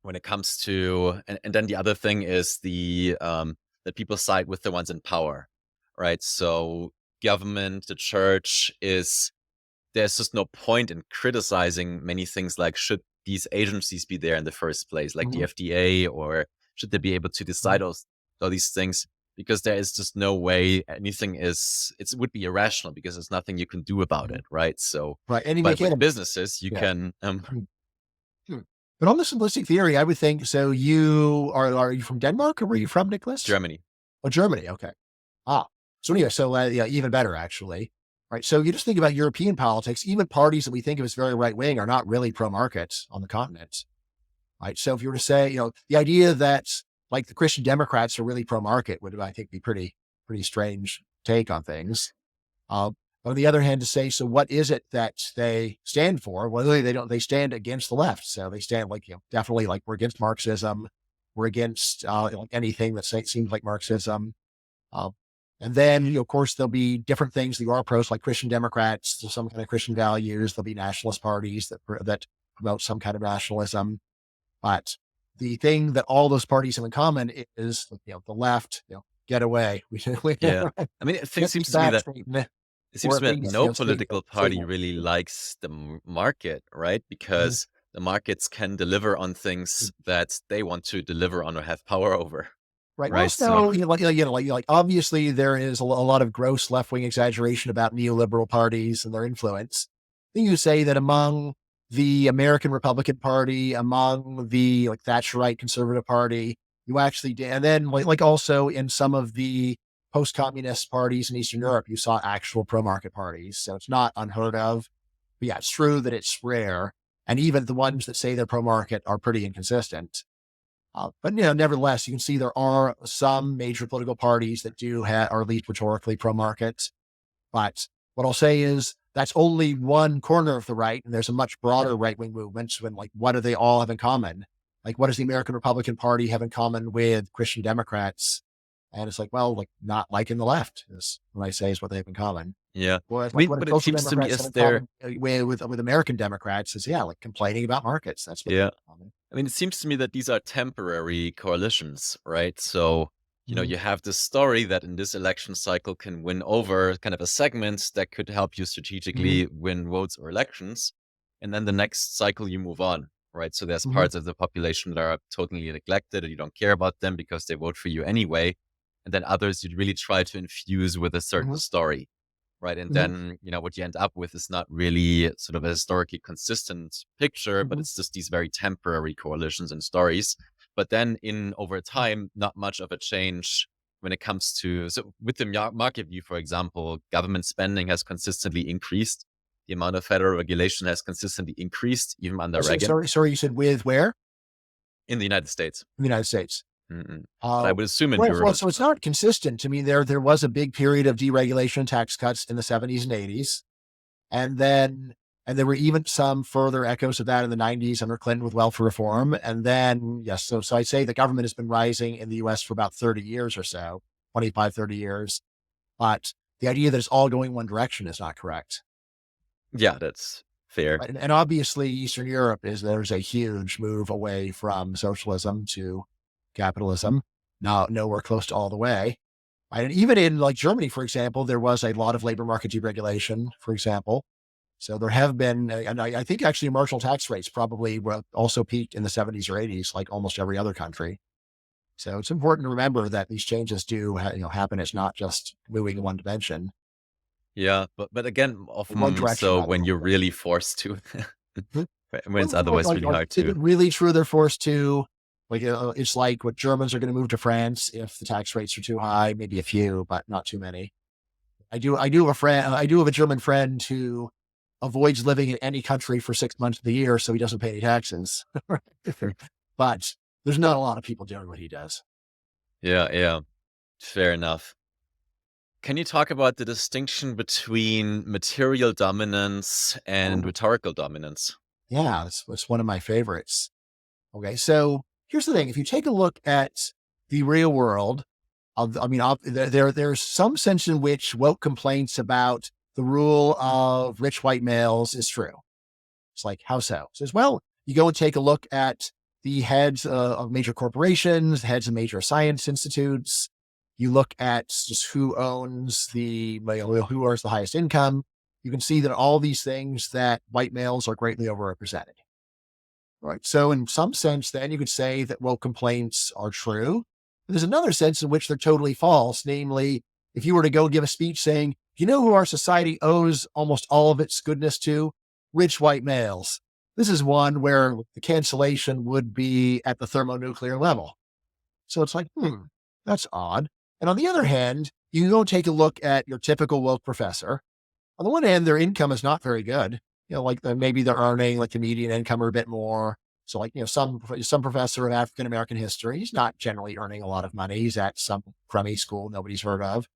when it comes to, and then the other thing is that people side with the ones in power, right? So government, the church there's just no point in criticizing many things like should these agencies be there in the first place, like the FDA, or should they be able to decide all these things? Because there is just no way it would be irrational because there's nothing you can do about it, right? So, right. And but with businesses, you can. But on the simplistic theory, I would think, so are you from Denmark or were you from, Nicholas? Germany. Oh, Germany. Okay. So anyway, even better actually. Right. So you just think about European politics, even parties that we think of as very right-wing are not really pro-market on the continent. Right. So if you were to say, the idea that the Christian Democrats are really pro-market would, I think, be pretty strange take on things. On the other hand, to say, so what is it that they stand for? Well, they stand against the left. So they stand definitely we're against Marxism. We're against anything that seems like Marxism. And then, of course, there'll be different things that you are pros, like Christian Democrats, some kind of Christian values. There'll be nationalist parties that promote some kind of nationalism. But the thing that all those parties have in common is, the left, get away. Yeah. I mean, it seems to me that no political party really likes the market, right? Because the markets can deliver on things that they want to deliver on or have power over. Right. Also, obviously there is a lot of gross left-wing exaggeration about neoliberal parties and their influence. Then you say that among the American Republican Party, among the Thatcherite Conservative Party, You actually did. And then like also in some of the post-communist parties in Eastern Europe, you saw actual pro-market parties. So it's not unheard of. But yeah, it's true that it's rare. And even the ones that say they're pro-market are pretty inconsistent. But nevertheless, you can see there are some major political parties that do have, are at least rhetorically pro-market. But what I'll say is that's only one corner of the right, and there's a much broader right-wing movement. When like, what do they all have in common? Like, what does the American Republican Party have in common with Christian Democrats? And it's like, well, like not liking the left is what I say is what they have in common. Yeah. Well, it's I like mean, what do but it social seems to me Democrats have is in there, common with American Democrats is yeah, like complaining about markets. That's what they yeah. have in common. I mean, it seems to me that these are temporary coalitions, right? So, Mhm. you have this story that in this election cycle can win over kind of a segment that could help you Mhm. strategically win votes or elections. And then the next cycle you move on, right? So there's Mhm. parts of the population that are totally neglected and you don't care about them because they vote for you anyway. And then others you'd really try to infuse with a certain Mhm. story. Right. And Mhm. then, what you end up with is not really sort of a historically consistent picture, but Mhm. it's just these very temporary coalitions and stories. But then in over time, not much of a change when it comes to, so with the market view, for example, government spending has consistently increased. The amount of federal regulation has consistently increased, even under Reagan Sorry, you said with where? in the United States. In the United States. Mm-mm. But I Uh, would assume in right. Europe Well, as so it's well. not consistent. I mean, there was a big period of deregulation and tax cuts in the 70s and 80s. And then, and there were even some further echoes of that in the 90s under Clinton with welfare reform. And then, yes, so I'd say the government has been rising in the US for about 30 years or so, 25, 30 years. But the idea that it's all going one direction is not correct. Yeah, that's fair. Right? And obviously, Eastern Europe there's a huge move away from socialism to capitalism. Now, nowhere close to all the way. Right? And even in like Germany, for example, there was a lot of labor market deregulation, for example. So there have been, and I think actually marginal tax rates probably were also peaked in the 70s or 80s, like almost every other country. So it's important to remember that these changes do happen. It's not just moving in one dimension, Yeah, but again, one often direction so rather. when you're really forced to, Mhm. when it's Well, like, otherwise like, really like, hard is it to. really true they're forced to? Like, it's like what Germans are going to move to France if the tax rates are too high. Maybe a few, but not too many. I do have a friend. I do have a German friend who avoids living in any country for 6 months of the year, so he doesn't pay any taxes. But there's not a lot of people doing what he does. Yeah, yeah, fair enough. Can you talk about the distinction between material dominance and Oh, rhetorical dominance? yeah, it's one of my favorites. Okay, so here's the thing: if you take a look at the real world, there's some sense in which woke complaints about the rule of rich white males is true. It's like, how so? Says, well, you go and take a look at the heads of major corporations, heads of major science institutes. You look at just who owns who earns the highest income. You can see that all these things that white males are greatly overrepresented. Right. So in some sense, then you could say that woke complaints are true. There's another sense in which they're totally false. Namely, if you were to go give a speech saying, you know who our society owes almost all of its goodness to? Rich white males. This is one where the cancellation would be at the thermonuclear level. So it's like, that's odd. And on the other hand, you can go take a look at your typical woke professor. On the one hand, their income is not very good. Like maybe they're earning like the median income or a bit more. So like, some professor of African American history, he's not generally earning a lot of money. He's at some crummy school nobody's heard of.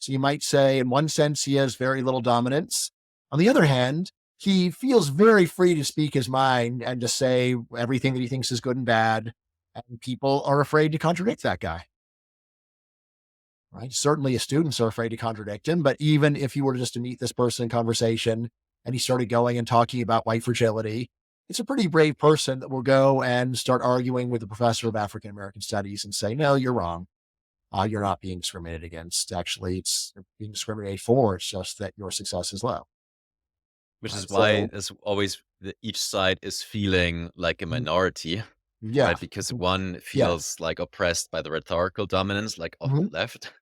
So you might say, in one sense, he has very little dominance. On the other hand, he feels very free to speak his mind and to say everything that he thinks is good and bad. And people are afraid to contradict that guy. Right? Certainly his students are afraid to contradict him, but even if you were just to meet this person in conversation and he started going and talking about white fragility, it's a pretty brave person that will go and start arguing with the professor of African American studies and say, no, you're wrong. You're not being discriminated against. Actually, it's being discriminated for. It's just that your success is low. Which is And why so, as always each side is feeling like a mhm, minority, yeah, right? Because one yeah, feels like oppressed by the rhetorical dominance, like of the mhm, left,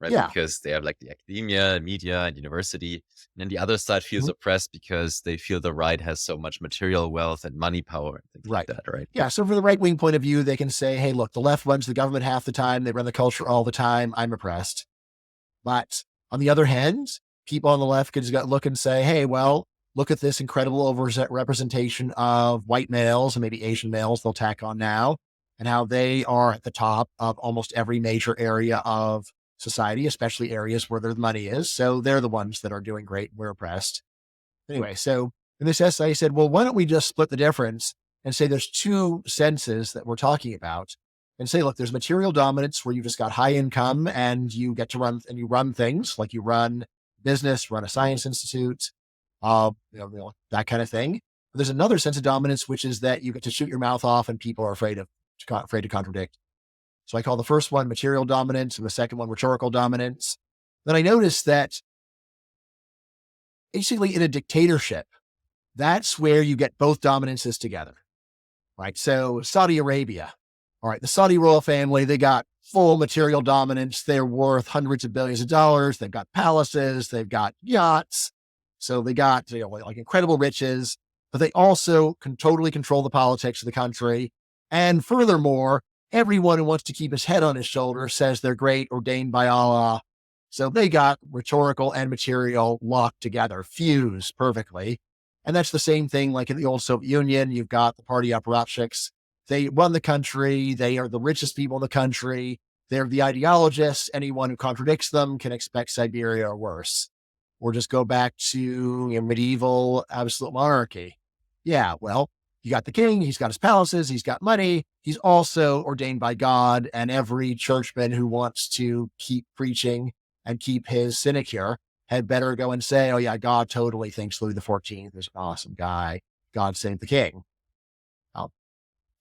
right? Yeah. Because they have like the academia, media, and university. And then the other side feels Mhm. oppressed because they feel the right has so much material wealth and money power and things like Right. that, right? Yeah. So, from the right wing point of view, they can say, hey, look, the left runs the government half the time, they run the culture all the time. I'm oppressed. But on the other hand, people on the left could just look and say, hey, well, look at this incredible representation of white males and maybe Asian males they'll tack on now, and how they are at the top of almost every major area of society, especially areas where the money is. So they're the ones that are doing great. We're oppressed. Anyway, so in this essay, I said, well, why don't we just split the difference and say there's two senses that we're talking about and say, look, there's material dominance where you just got high income and you get to run and you run things like you run business, run a science institute, that kind of thing. But there's another sense of dominance, which is that you get to shoot your mouth off and people are afraid to contradict. So I call the first one material dominance and the second one rhetorical dominance. Then I noticed that basically in a dictatorship, that's where you get both dominances together, right? So Saudi Arabia, all right, the Saudi royal family, they got full material dominance. They're worth hundreds of billions of dollars. They've got palaces, they've got yachts. So they got, like incredible riches, but they also can totally control the politics of the country. And furthermore, everyone who wants to keep his head on his shoulder says they're great, ordained by Allah. So they got rhetorical and material locked together, fused perfectly. And that's the same thing like in the old Soviet Union. You've got the party apparatchiks. They run the country. They are the richest people in the country. They're the ideologists. Anyone who contradicts them can expect Siberia or worse. Or just go back to medieval absolute monarchy. Yeah, well, you got the king. He's got his palaces. He's got money. He's also ordained by God. And every churchman who wants to keep preaching and keep his sinecure had better go and say, oh, yeah, God totally thinks Louis XIV is an awesome guy. God save the king.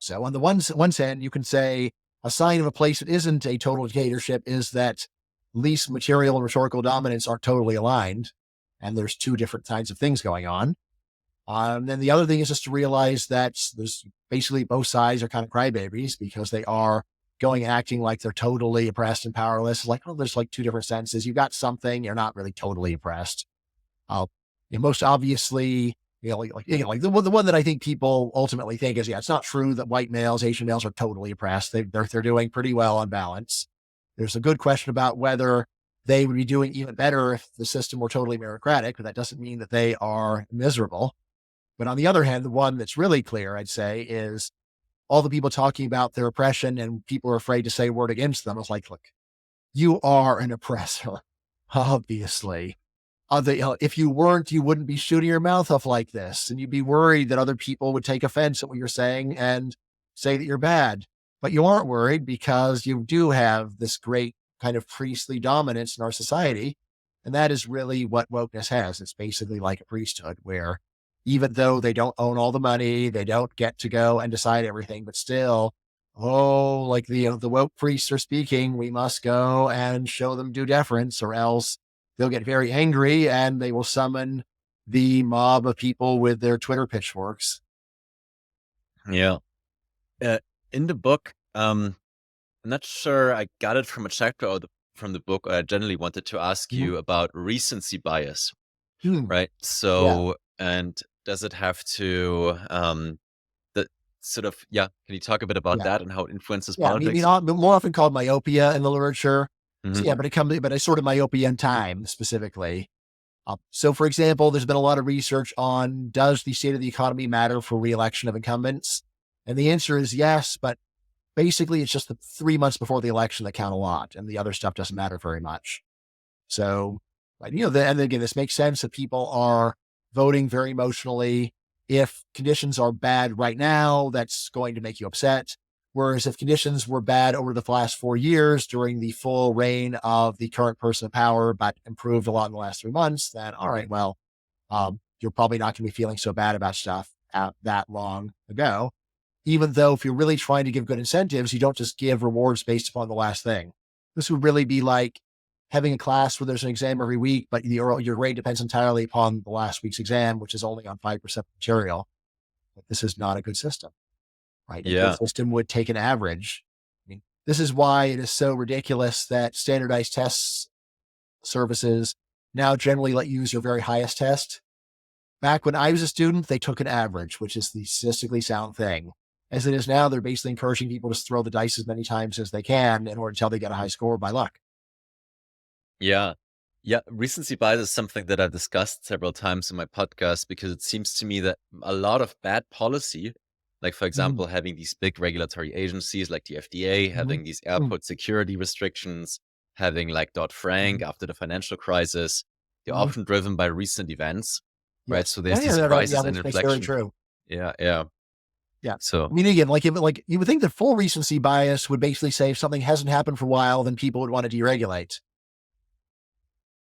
So on the one hand, you can say a sign of a place that isn't a total dictatorship is that least material and rhetorical dominance are totally aligned. And there's two different kinds of things going on. Then the other thing is just to realize that there's basically both sides are kind of crybabies because they are going and acting like they're totally oppressed and powerless. Like, oh, there's like two different senses. You got something, you're not really totally oppressed. Most obviously, the one that I think people ultimately think is, it's not true that white males, Asian males are totally oppressed. They're doing pretty well on balance. There's a good question about whether they would be doing even better if the system were totally meritocratic, but that doesn't mean that they are miserable. But on the other hand, the one that's really clear, I'd say, is all the people talking about their oppression and people are afraid to say a word against them. It's like, look, you are an oppressor, obviously. If you weren't, you wouldn't be shooting your mouth off like this. And you'd be worried that other people would take offense at what you're saying and say that you're bad. But you aren't worried because you do have this great kind of priestly dominance in our society. And that is really what wokeness has. It's basically like a priesthood where even though they don't own all the money, they don't get to go and decide everything, but still, like the woke priests are speaking, we must go and show them due deference or else they'll get very angry and they will summon the mob of people with their Twitter pitchforks. Yeah. In the book, I'm not sure I got it from a chapter or from the book. I generally wanted to ask Mhm. you about recency bias, Hmm. right? Yeah. So, and does it have to, the sort of, yeah, can you talk a bit about Yeah. that and how it influences Yeah. I mean, politics? more often called myopia in the literature. So, Hmm. yeah, but it's sort of myopia in time specifically. So, for example, there's been a lot of research on does the state of the economy matter for reelection of incumbents? And the answer is yes, but basically it's just the 3 months before the election that count a lot, and the other stuff doesn't matter very much. So, and again, this makes sense that people are voting very emotionally. If conditions are bad right now, that's going to make you upset. Whereas if conditions were bad over the last 4 years during the full reign of the current person in power, but improved a lot in the last 3 months, then all right, well, you're probably not going to be feeling so bad about stuff that long ago. Even though if you're really trying to give good incentives, you don't just give rewards based upon the last thing. This would really be like having a class where there's an exam every week, but your grade depends entirely upon the last week's exam, which is only on 5% material. But this is not a good system, right? A good Yeah. system would take an average. I mean, This is why it is so ridiculous that standardized tests services now generally let you use your very highest test. Back when I was a student, they took an average, which is the statistically sound thing. As it is now, they're basically encouraging people to throw the dice as many times as they can in order until they get a high score by luck. Yeah. Yeah. Recency bias is something that I've discussed several times in my podcast because it seems to me that a lot of bad policy, like, for example, having these big regulatory agencies like the FDA, having these airport security restrictions, having like Dodd-Frank after the financial crisis, they're often driven by recent events, right? Yes. So there's this crisis and That's very inflection. true. Yeah. Yeah. Yeah. So I mean, again, like you would think that full recency bias would basically say if something hasn't happened for a while, then people would want to deregulate.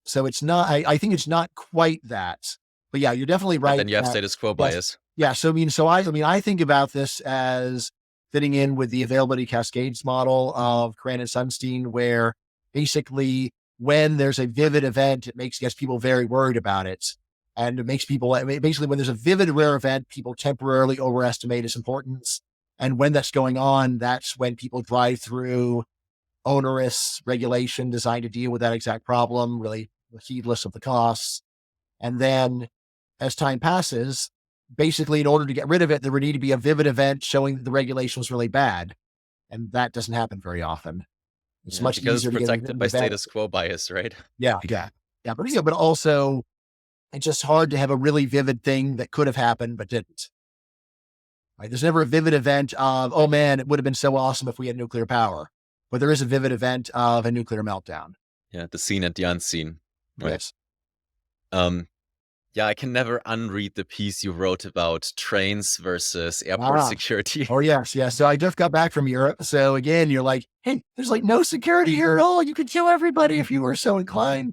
So it's not, I think it's not quite that, but yeah, you're definitely right. and then you have status quo bias. Yeah. So, I think about this as fitting in with the availability cascades model of Cran and Sunstein, where basically when there's a vivid event, it gets people very worried about it. And it makes people, basically when there's a vivid, rare event, people temporarily overestimate its importance. And when that's going on, that's when people drive through onerous regulation designed to deal with that exact problem, really heedless of the costs. And then as time passes, basically in order to get rid of it, there would need to be a vivid event showing that the regulation was really bad. And that doesn't happen very often. It's much because easier it's to protected by get status quo bias, right? Yeah. But also it's just hard to have a really vivid thing that could have happened, but didn't. Right? There's never a vivid event of, oh man, it would have been so awesome if we had nuclear power. But there is a vivid event of a nuclear meltdown. Yeah, the seen and the unseen. Right. Yes. Yeah, I can never unread the piece you wrote about trains versus airport security. Oh, yes. Yeah. So I just got back from Europe. So again, you're like, hey, there's like no security here at all. You could kill everybody if you were so inclined.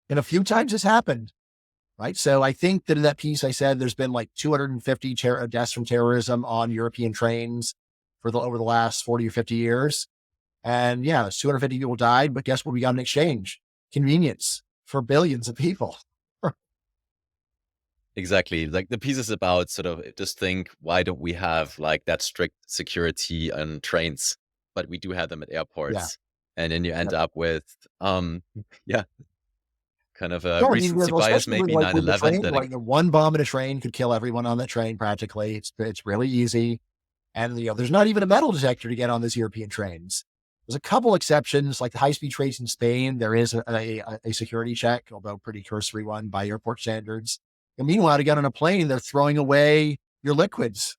And a few times this happened. Right. So I think that in that piece, I said there's been like 250 deaths from terrorism on European trains over the last 40 or 50 years. And yeah, 250 people died, but guess what we got in exchange? Convenience for billions of people. Exactly. Like the piece is about sort of just think, why don't we have like that strict security on trains, but we do have them at airports. Yeah. And then you end up with, yeah, kind of a No, recency bias, maybe like 9/11. Like the one bomb in a train could kill everyone on that train practically. It's really easy. And there's not even a metal detector to get on these European trains. There's a couple exceptions, like the high-speed trains in Spain. There is a security check, although pretty cursory one by airport standards. And meanwhile, to get on a plane, they're throwing away your liquids.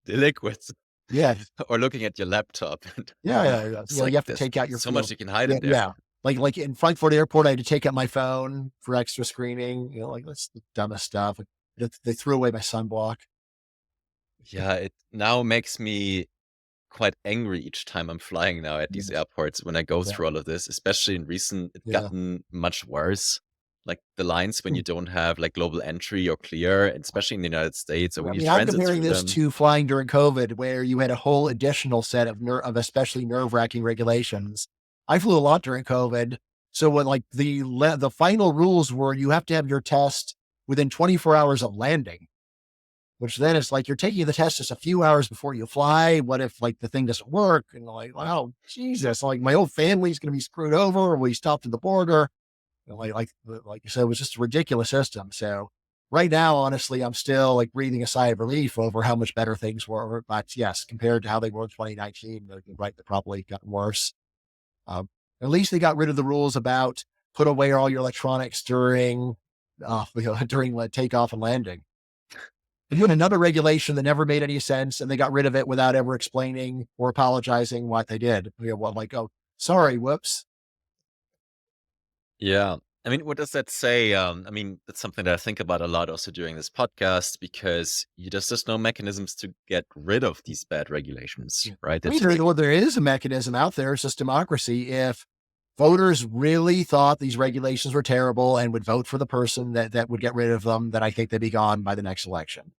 The liquids. Yeah. Or looking at your laptop. Yeah. Like, you have to take out your so much you can hide in there. Yeah. Like in Frankfurt Airport, I had to take out my phone for extra screening. Like that's the dumbest stuff. They threw away my sunblock. Yeah, it now makes me quite angry each time I'm flying now at these airports when I go through all of this, especially in recent, it's gotten much worse. Like the lines when you don't have like global entry or clear, especially in the United States, or when you transit I'm comparing through this them. to flying during COVID, where you had a whole additional set of especially nerve-wracking regulations. I flew a lot during COVID. So when like the final rules were you have to have your test within 24 hours of landing, which then it's like you're taking the test just a few hours before you fly. What if like the thing doesn't work? And like, wow, Jesus, like my whole family's going to be screwed over, or we stopped at the border. Like you said, it was just a ridiculous system. So right now, honestly, I'm still like breathing a sigh of relief over how much better things were. But yes, compared to how they were in 2019, right, they probably gotten worse. At least they got rid of the rules about put away all your electronics during takeoff and landing. They put another regulation that never made any sense, and they got rid of it without ever explaining or apologizing what they did. Oh, sorry, whoops. Yeah. I mean, what does that say? I mean, that's something that I think about a lot also during this podcast, because there's just no mechanisms to get rid of these bad regulations, right? I mean, there is a mechanism out there. It's just democracy. If voters really thought these regulations were terrible and would vote for the person that would get rid of them, then I think they'd be gone by the next election.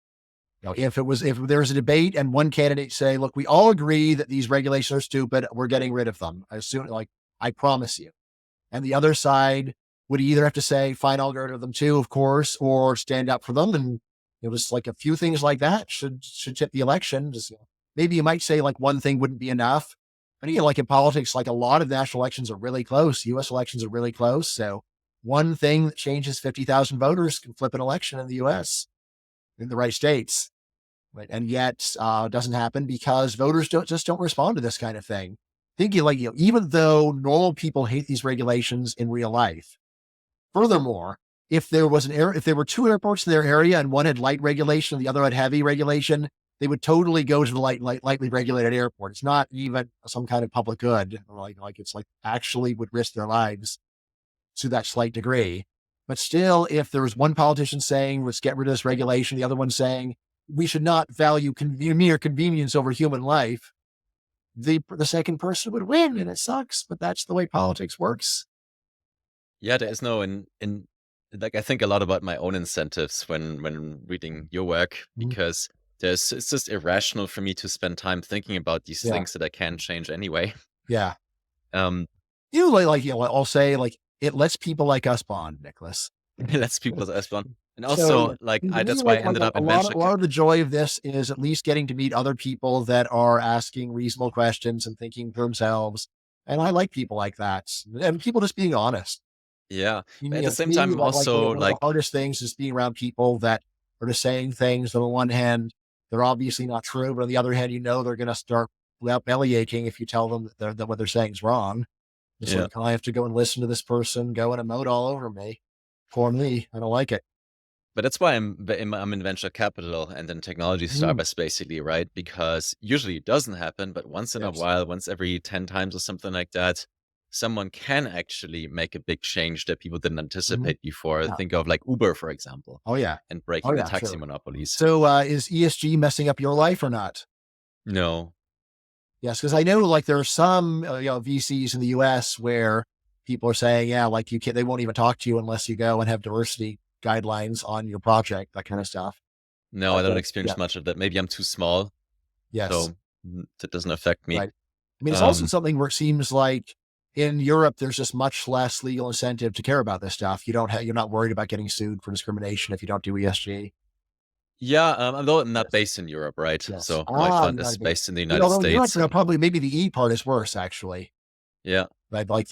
If there was a debate and one candidate say, look, we all agree that these regulations are stupid, we're getting rid of them. I promise you. And the other side would either have to say, fine, I'll get rid of them too, of course, or stand up for them. And it was like a few things like that should tip the election. Maybe you might say like one thing wouldn't be enough, And like in politics, like a lot of national elections are really close. US elections are really close. So one thing that changes 50,000 voters can flip an election in the US in the right states. Right. And yet it doesn't happen because voters don't respond to this kind of thing. Thinking like, even though normal people hate these regulations in real life. Furthermore, if there were two airports in their area and one had light regulation and the other had heavy regulation, they would totally go to the lightly regulated airport. It's not even some kind of public good. Like it's like actually would risk their lives to that slight degree. But still, if there was one politician saying, let's get rid of this regulation, the other one saying, we should not value mere convenience over human life, the second person would win, and it sucks, but that's the way politics works. Yeah, there is no in like I think a lot about my own incentives when reading your work, Mhm. because it's just irrational for me to spend time thinking about these Yeah. things that I can't change anyway. Yeah. Um, I'll say like it lets people like us bond, Nicholas. that's people's S1. And So also, like, to me, that's why I like ended up a in lot venture. of, a lot of the joy of this is at least getting to meet other people that are asking reasonable questions and thinking for themselves. And I like people like that, and people just being honest. Yeah, but at the To same me, time, one also of the like, hardest things is being around people that are just saying things that on the one hand, they're obviously not true, but on the other hand, they're going to start belly aching if you tell them that what they're saying is wrong. It's yeah. like, I have to go and listen to this person go and emote all over me. Poor me. I don't like it. But that's why I'm in venture capital and in technology Mm, startups, basically, right? Because usually it doesn't happen, but once in a yes. while, once every 10 times or something like that, someone can actually make a big change that people didn't Mhm. anticipate before. Yeah. Think of like Uber, for example, Oh, yeah. and Oh, breaking the yeah, taxi sure. monopolies. So, is ESG messing up your life or not? No. Yes, because I know like there are some VCs in the US where people are saying, yeah, like they won't even talk to you unless you go and have diversity guidelines on your project, that kind of stuff. No, I But don't yeah, experience much of that. Maybe I'm too small, yes, so that doesn't affect me. right. I mean, it's also Um, something where it seems like in Europe, there's just much less legal incentive to care about this stuff. You're not worried about getting sued for discrimination if you don't do ESG. yeah, although I'm not Yes, based in Europe, right? yes. So my You're fund not is a big, based in the United although Europe, States. probably maybe the E part is worse actually. Yeah. Like like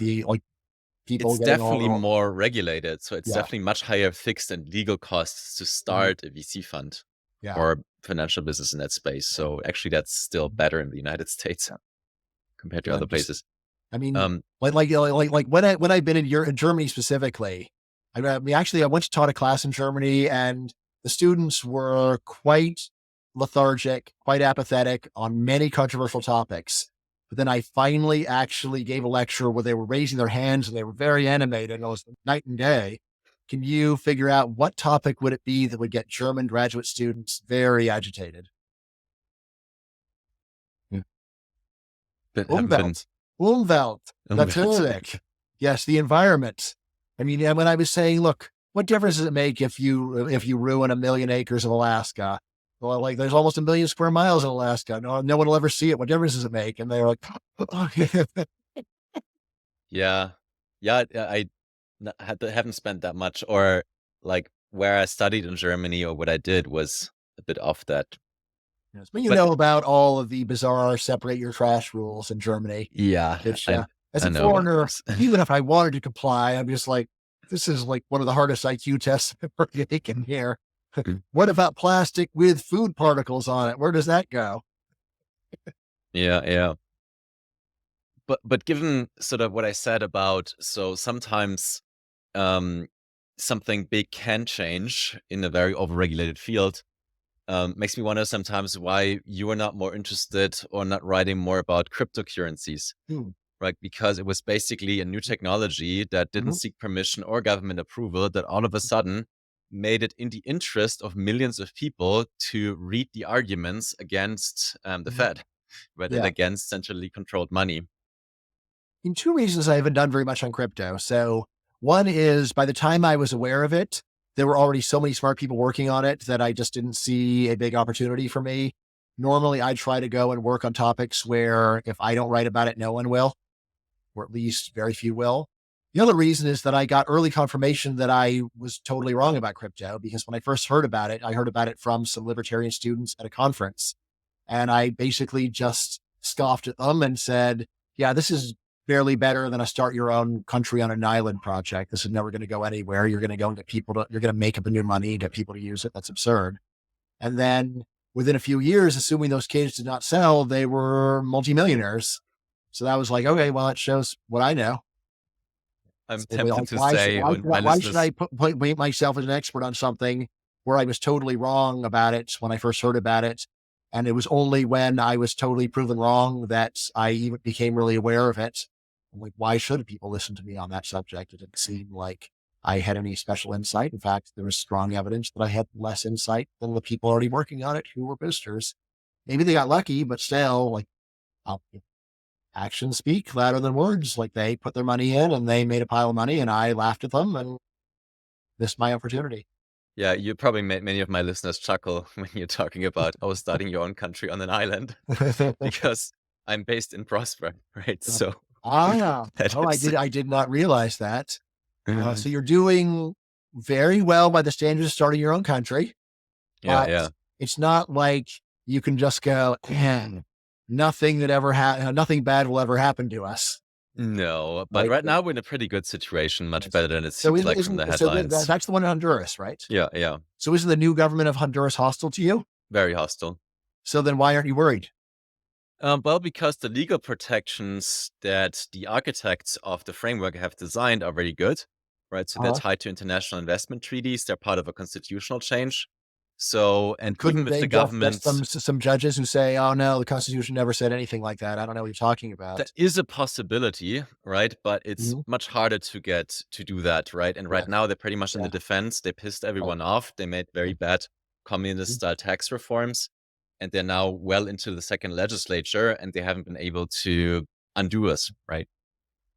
people It's getting definitely more regulated, so it's yeah, definitely much higher fixed and legal costs to mhm, start a VC fund yeah. or financial business in that space. Yeah. So actually, that's still Mhm. better in the United States Yeah. compared to Yeah, other just places. I mean, Um, like when I've been in Germany specifically, I went to taught a class in Germany, and the students were quite lethargic, quite apathetic on many controversial topics. But then I finally actually gave a lecture where they were raising their hands and they were very animated, and it was night and day. Can you figure out what topic would it be that would get German graduate students very agitated? yeah, but haven't been. Umwelt. Umwelt. Natürlich. Yes, the environment. I mean, when I was saying, look, what difference does it make if you ruin 1,000,000 acres of Alaska? Well, like there's almost 1,000,000 square miles in Alaska. No one will ever see it. What difference does it make? And they're like, Yeah, yeah. Haven't spent that much, or like where I studied in Germany, or what I did was a bit off that. yes, but you But know about all of the bizarre separate your trash rules in Germany, yeah, which, as I a know about foreigner, those. even if I wanted to comply, I'm just like, this is like one of the hardest IQ tests I've ever taken here. What about plastic with food particles on it? Where does that go? Yeah, yeah. But given sort of what I said about, so sometimes um, something big can change in a very overregulated field, makes me wonder sometimes why you are not more interested or not writing more about cryptocurrencies, Hmm. right? Because it was basically a new technology that didn't Mhm. seek permission or government approval that all of a sudden made it in the interest of millions of people to read the arguments against the Mhm. Fed, right, and Yeah. against centrally controlled money. In two reasons I haven't done very much on crypto. So one is by the time I was aware of it, there were already so many smart people working on it that I just didn't see a big opportunity for me. Normally, I try to go and work on topics where if I don't write about it, no one will, or at least very few will. The other reason is that I got early confirmation that I was totally wrong about crypto because when I first heard about it, I heard about it from some libertarian students at a conference. And I basically just scoffed at them and said, Yeah, this is barely better than a start your own country on an island project. This is never going to go anywhere. You're going to go and get people to, you're going to make up a new money, get people to use it. That's absurd. And then within a few years, assuming those cages did not sell, they were multimillionaires. So that was like, okay, well, it shows what I know. I'm So, tempted like, to say when my why should listeners, I paint myself as an expert on something where I was totally wrong about it when I first heard about it? And it was only when I was totally proven wrong that I even became really aware of it. I'm like, why should people listen to me on that subject? It didn't seem like I had any special insight. In fact, there was strong evidence that I had less insight than the people already working on it who were boosters. Maybe they got lucky, but still, like, I'll, actions speak louder than words. Like, they put their money in and they made a pile of money, and I laughed at them and missed my opportunity. yeah, you probably made many of my listeners chuckle when you're talking about, oh, starting your own country on an island, because I'm based in Prosper, right? So that Oh, is, I did not realize that. So you're doing very well by the standards of starting your own country, yeah, but yeah. it's not like you can just go, "Man, nothing nothing bad will ever happen to us." No, but Right. right now we're in a pretty good situation, much Yes. better than it So seems like from the headlines. that's the one in Honduras, right? Yeah, yeah. So isn't the new government of Honduras hostile to you? Very hostile. So then why aren't you worried? Well, because the legal protections that the architects of the framework have designed are very good, right? So they're Uh-huh. tied to international investment treaties. They're part of a constitutional change. So, and And even couldn't with they the just government, some judges who say, "Oh no, the Constitution never said anything like that. I don't know what you're talking there about." is a possibility, right? But it's Mhm. much harder to get to do that, right? And right Yes. now they're pretty much in the Yeah. defense. They pissed Right. everyone off. They made very bad communist Mhm. style tax reforms. And they're now well into the second legislature and they haven't been able to undo us, right?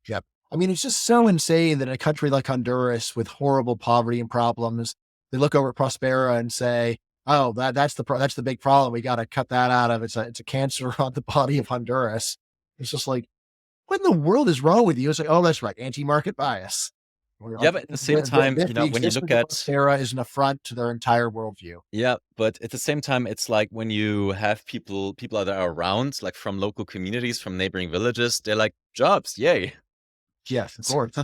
Yep. I mean, it's just so insane that in a country like Honduras with horrible poverty and problems, they look over at Prospera and say, "Oh, that's the big problem. We got to cut that out of it. It's a cancer on the body of Honduras." It's just like, what in the world is wrong with you? It's like, oh, that's right, anti-market bias. We're Yeah, like, but at the same time, the when you look existence of at, Prospera is an affront to their entire worldview. yeah, but at the same time, it's like when you have people that are around, like from local communities, from neighboring villages, they're like, jobs, yay. Yes, of course.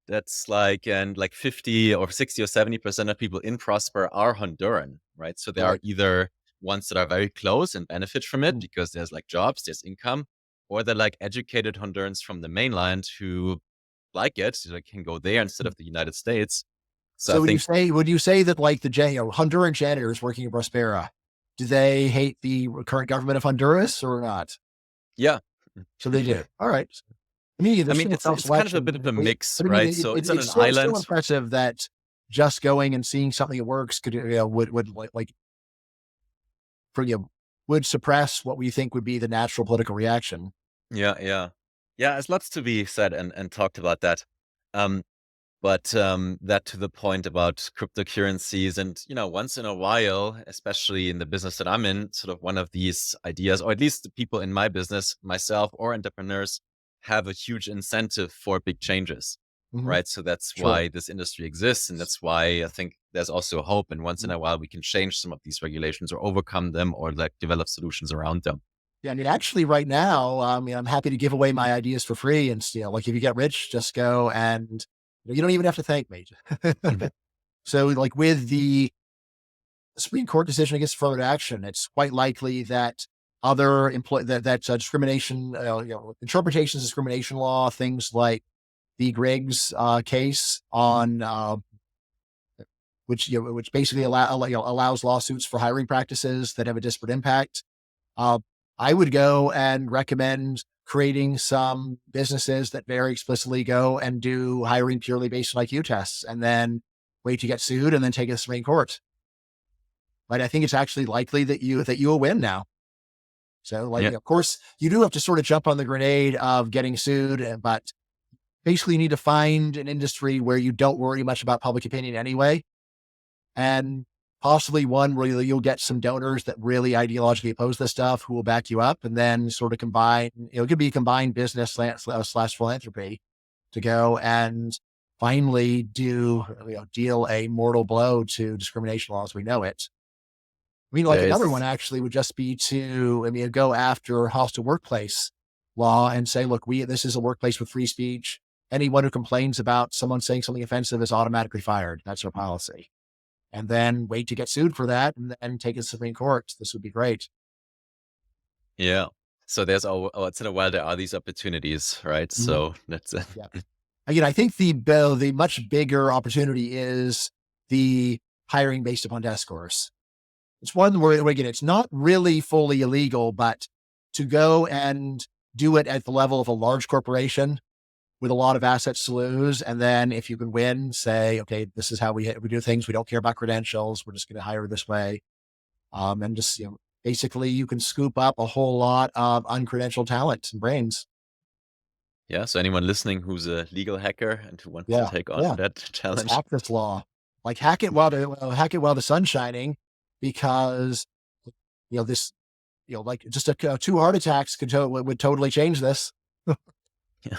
That's like, and like 50 or 60 or 70% of people in Prosper are Honduran, right? So they are Right. either ones that are very close and benefit from it Mm. because there's like jobs, there's income, or they're like educated Hondurans from the mainland who like it, so they can go there instead of the United States. So I So think, would you say that, like, Honduran janitors working in Prospera, do they hate the current government of Honduras or not? yeah. So they do. All right. I mean, I there's mean, still it's kind of a self-selection. bit of a mix, But I mean, right? So it's on it's an still island. impressive that just going and seeing something that works could, would like, for you, would suppress what we think would be the natural political reaction. Yeah, yeah. Yeah, there's lots to be said and talked about that. Um, but that to the point about cryptocurrencies and, once in a while, especially in the business that I'm in, sort of one of these ideas, or at least the people in my business, myself or entrepreneurs, have a huge incentive for big changes, Mhm. right? So that's Sure. why this industry exists. And that's why I think there's also hope. And once in Mhm. a while, we can change some of these regulations or overcome them or like develop solutions around them. Yeah, I mean, actually, right now, I'm happy to give away my ideas for free and steal. Like, if you get rich, just go and you don't even have to thank me. So, like, with the Supreme Court decision against affirmative action, it's quite likely that other discrimination, interpretations of discrimination law, things like the Griggs case on which basically allows lawsuits for hiring practices that have a disparate impact. Uh, I would go and recommend creating some businesses that very explicitly go and do hiring purely based on IQ tests, and then wait to get sued, and then take it to the Supreme Court. Right? I think it's actually likely that you will win now. So, like, Yeah. of course, you do have to sort of jump on the grenade of getting sued, but basically, you need to find an industry where you don't worry much about public opinion anyway, and possibly one where you'll get some donors that really ideologically oppose this stuff who will back you up, and then sort of combine, it could be a combined business slash philanthropy to go and finally deal a mortal blow to discrimination law as we know it. I mean, like, There another one is, actually would just be to, go after hostile workplace law and say, look, this is a workplace with free speech. Anyone who complains about someone saying something offensive is automatically fired. That's our policy. And then wait to get sued for that and then take it to the Supreme Court. This would be great. Yeah. So there's once in a while there are these opportunities, right? Mhm. So that's Yeah. Again, I think the much bigger opportunity is the hiring based upon test scores. It's one where, again, it's not really fully illegal, but to go and do it at the level of a large corporation with a lot of assets to lose. And then if you can win, say, okay, this is how we do things. We don't care about credentials. We're just going to hire this way. And just, basically you can scoop up a whole lot of uncredentialed talent and brains. yeah. So anyone listening who's a legal hacker and who wants to Yeah. take on Yeah. that Let's challenge, hack this law. Like hack it while the sun's shining, because this, like just two heart attacks would totally change this. yeah.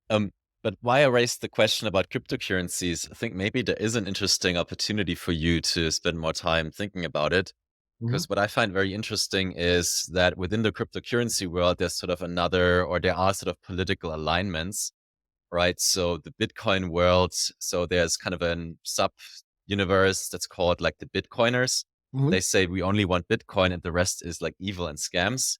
Um, but why I raised the question about cryptocurrencies, I think maybe there is an interesting opportunity for you to spend more time thinking about it. Mhm. Because what I find very interesting is that within the cryptocurrency world, there's sort of there are sort of political alignments, right? So the Bitcoin world, so there's kind of a sub universe that's called like the Bitcoiners. Mhm. They say we only want Bitcoin and the rest is like evil and scams.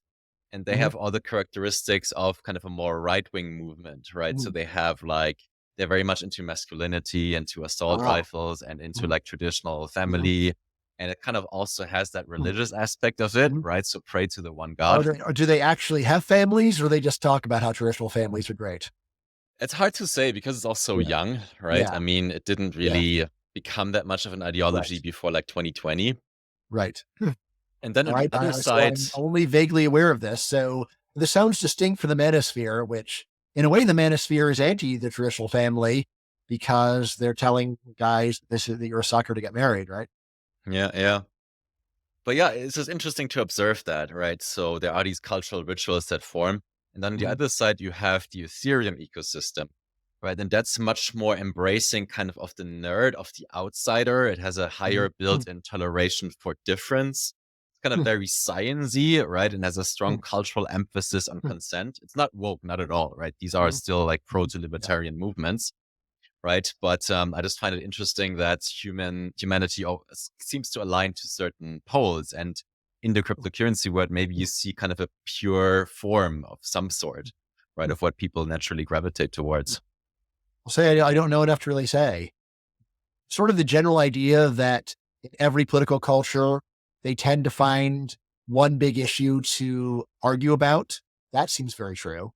And they Mhm. have all the characteristics of kind of a more right wing movement, right? So Mhm. they have like, they're very much into masculinity, into assault Ah. rifles, and into Mhm. like traditional Mhm. family. And it kind of also has that Mhm. religious aspect of it, Mhm. right? So pray to the one God. Or do they actually have families, or they just talk about how traditional families are great? It's hard to say because it's also Yeah. young, right? Yeah. I mean, it didn't Yeah. really become that much of an ideology Right. before like 2020. Right. And then All on the right. other So side, I'm only vaguely aware of this. So this sounds distinct from the manosphere, which in a way the manosphere is anti the traditional family because they're telling guys this is that you're a sucker to get married, right? yeah, yeah. But yeah, it's just interesting to observe that, right? So there are these cultural rituals that form. And then on the Mhm. other side, you have the Ethereum ecosystem, right? And that's much more embracing kind of the nerd, of the outsider. It has a Mhm. higher built-in toleration for difference. It's kind of Mhm. very sciencey, right? And has a strong Mhm. cultural emphasis on Mhm. consent. It's not woke, not at all, right? These are Mhm. still like Mhm. Yeah. proto-libertarian movements, right? But I just find it interesting that humanity seems to align to certain poles, and in the cryptocurrency world, maybe you see kind of a pure form of some sort, right, Mhm. of what people naturally gravitate towards. I'll say I don't know enough to really say. Sort of the general idea that in every political culture, they tend to find one big issue to argue about. That seems very true.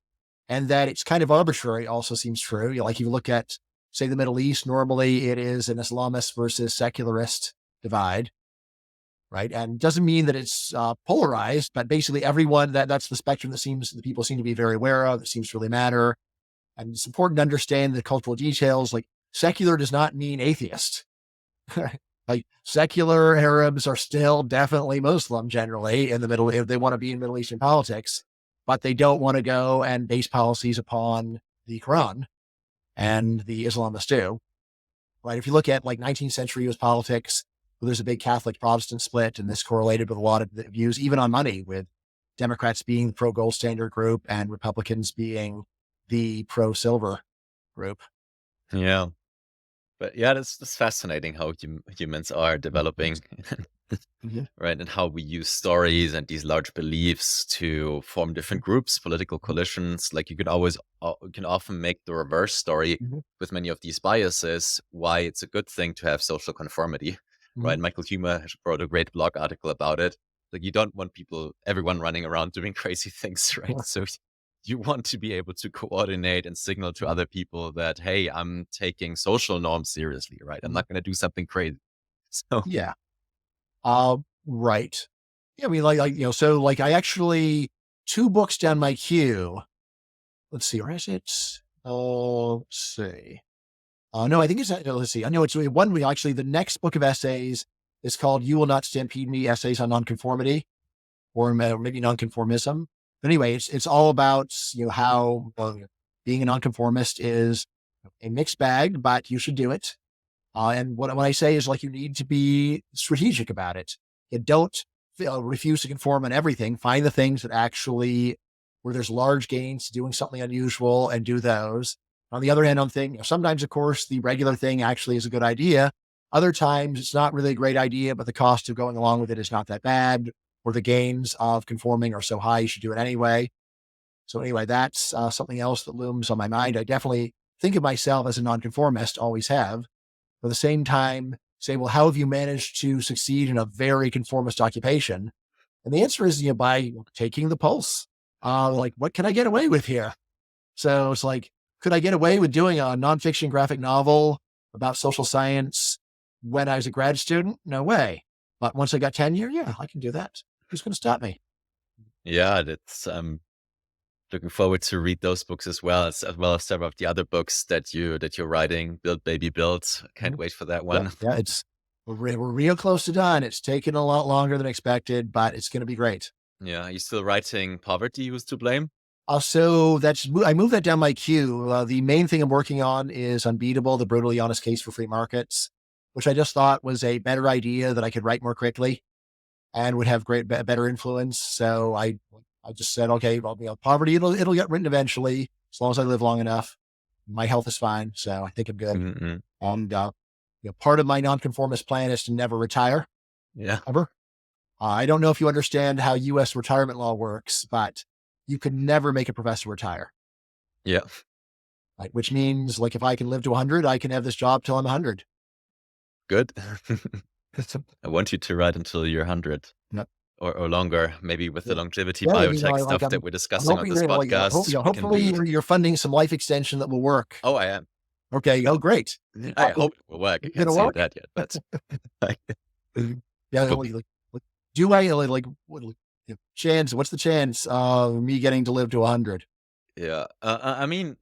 And that it's kind of arbitrary also seems true. Like you look at, say, the Middle East, normally it is an Islamist versus secularist divide, right? And doesn't mean that it's polarized, but basically everyone that's the spectrum the people seem to be very aware of. That seems to really matter. And it's important to understand the cultural details. Like secular does not mean atheist. Like secular Arabs are still definitely Muslim generally in the middle if they want to be in Middle Eastern politics, but they don't want to go and base policies upon the Quran, and the Islamists do. Right? If you look at like 19th century US politics, there's a big Catholic Protestant split, and this correlated with a lot of the views, even on money, with Democrats being the pro gold standard group and Republicans being the pro silver group. Yeah. But yeah, that's fascinating how humans are developing. Mhm. Right? And how we use stories and these large beliefs to form different groups, political coalitions. Like you can often make the reverse story Mhm. with many of these biases, why it's a good thing to have social conformity, Mhm. right? Michael Humer wrote a great blog article about it. Like you don't want everyone running around doing crazy things, right? So you want to be able to coordinate and signal to other people that, hey, I'm taking social norms seriously, right? I'm Mhm. not going to do something crazy. So Yeah. Right. Yeah, I mean, so like I actually two books down my queue. Let's see, where is it? Oh, let's see. No, I think it's, let's see. I know it's one we actually, the next book of essays is called You Will Not Stampede Me, Essays on Nonconformity, or maybe Nonconformism. But anyway, it's all about, how being a nonconformist is a mixed bag, but you should do it. And what I say is like, you need to be strategic about it. You don't refuse to conform on everything. Find the things that actually where there's large gains, doing something unusual and do those. On the other hand, I'm thinking sometimes, of course, the regular thing actually is a good idea. Other times it's not really a great idea, but the cost of going along with it is not that bad, or the gains of conforming are so high, you should do it anyway. So anyway, that's something else that looms on my mind. I definitely think of myself as a nonconformist, always have. But at the same time, say, well, how have you managed to succeed in a very conformist occupation? And the answer is, by taking the pulse. Like, what can I get away with here? So it's like, could I get away with doing a nonfiction graphic novel about social science when I was a grad student? No way. But once I got tenure, yeah, I can do that. Who's going to stop me? Yeah, that's looking forward to read those books as well as several of the other books that you're writing. Build Baby Build. Can't wait for that one. Yeah, we're real close to done. It's taken a lot longer than expected, but it's going to be great. Yeah, you still writing Poverty? Who's to blame? So I moved that down my queue. The main thing I'm working on is Unbeatable: The Brutally Honest Case for Free Markets, which I just thought was a better idea that I could write more quickly and would have better influence. So I just said, okay, well, Poverty, it'll get written eventually, as long as I live long enough. My health is fine, so I think I'm good. Mm-hmm. And part of my nonconformist plan is to never retire. Yeah. Ever. I don't know if you understand how U.S. retirement law works, but you could never make a professor retire. Yeah. Right? Which means, like, if I can live to 100, I can have this job till I'm 100. Good. I want you to write until you're 100. Yep. Or longer, maybe with the longevity Yeah, biotech stuff that we're discussing on this podcast. Hopefully you're funding some life extension that will work. Oh, I am. Okay. Oh, great. I hope it will work. I can't say that yet, but yeah. Do I chance? What's the chance of me getting to live to 100? Yeah. I mean,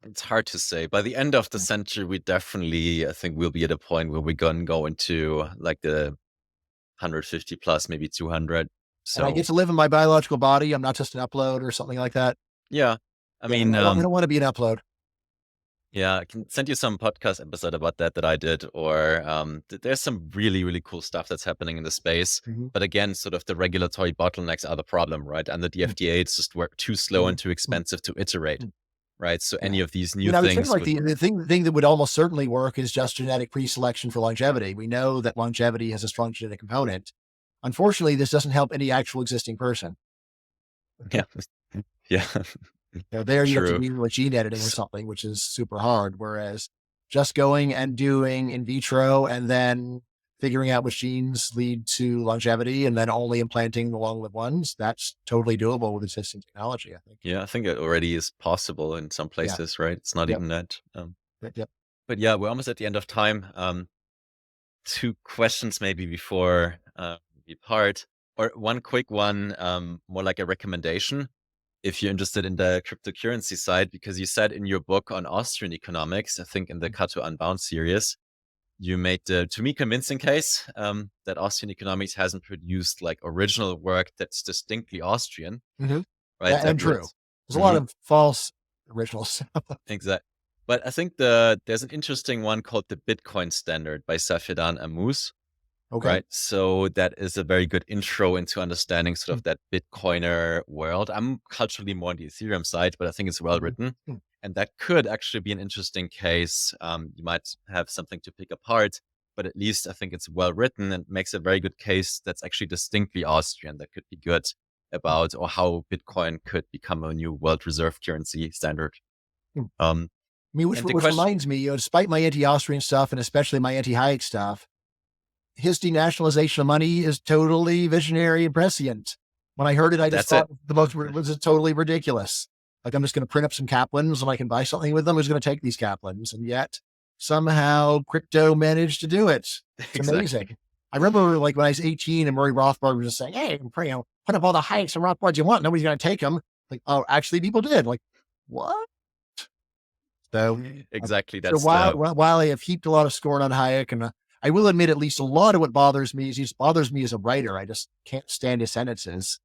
it's hard to say. By the end of the century, I think we'll be at a point where we're going to go into like the 150 plus, maybe 200. So and I get to live in my biological body. I'm not just an upload or something like that. Yeah. I mean, I don't want to be an upload. Yeah, I can send you some podcast episode about that I did, or there's some really, really cool stuff that's happening in the space. Mm-hmm. But again, sort of the regulatory bottlenecks are the problem, right? And the FDA, it's just too slow and too expensive to iterate, right? So any of these new things. The thing that would almost certainly work is just genetic pre-selection for longevity. We know that longevity has a strong genetic component. Unfortunately, this doesn't help any actual existing person. Yeah. Yeah. There you have to do with gene editing or something, which is super hard. Whereas just going and doing in vitro and then figuring out which genes lead to longevity and then only implanting the long-lived ones, that's totally doable with existing technology, I think. Yeah, I think it already is possible in some places, right? It's not even that. But yeah, we're almost at the end of time. 2 questions maybe before we part, or one quick one, more like a recommendation. If you're interested in the cryptocurrency side, because you said in your book on Austrian economics, I think in the Cato Unbound series, you made the, to me, convincing case that Austrian economics hasn't produced like original work that's distinctly Austrian. Mm-hmm. Right? And true. There's a lot of false originals. Exactly. But I think there's an interesting one called the Bitcoin Standard by Safieddine Ammous. Okay. Right. So that is a very good intro into understanding sort of that Bitcoiner world. I'm culturally more on the Ethereum side, but I think it's well written. And that could actually be an interesting case. You might have something to pick apart, but at least I think it's well written and makes a very good case that's actually distinctly Austrian that could be good about or how Bitcoin could become a new world reserve currency standard. Which reminds me, despite my anti-Austrian stuff and especially my anti-Hayek stuff, his denationalization of money is totally visionary and prescient. When I heard it, I just thought the most was totally ridiculous. Like, I'm just going to print up some Kaplans and I can buy something with them. Who's going to take these Kaplans? And yet somehow crypto managed to do it. It's amazing. I remember like when I was 18 and Murray Rothbard was just saying, hey, put up all the Hayeks and Rothbards you want. Nobody's going to take them. Like, oh, actually people did. Like, what? So exactly. That's while I have heaped a lot of scorn on Hayek, and I will admit at least a lot of what bothers me is he bothers me as a writer. I just can't stand his sentences.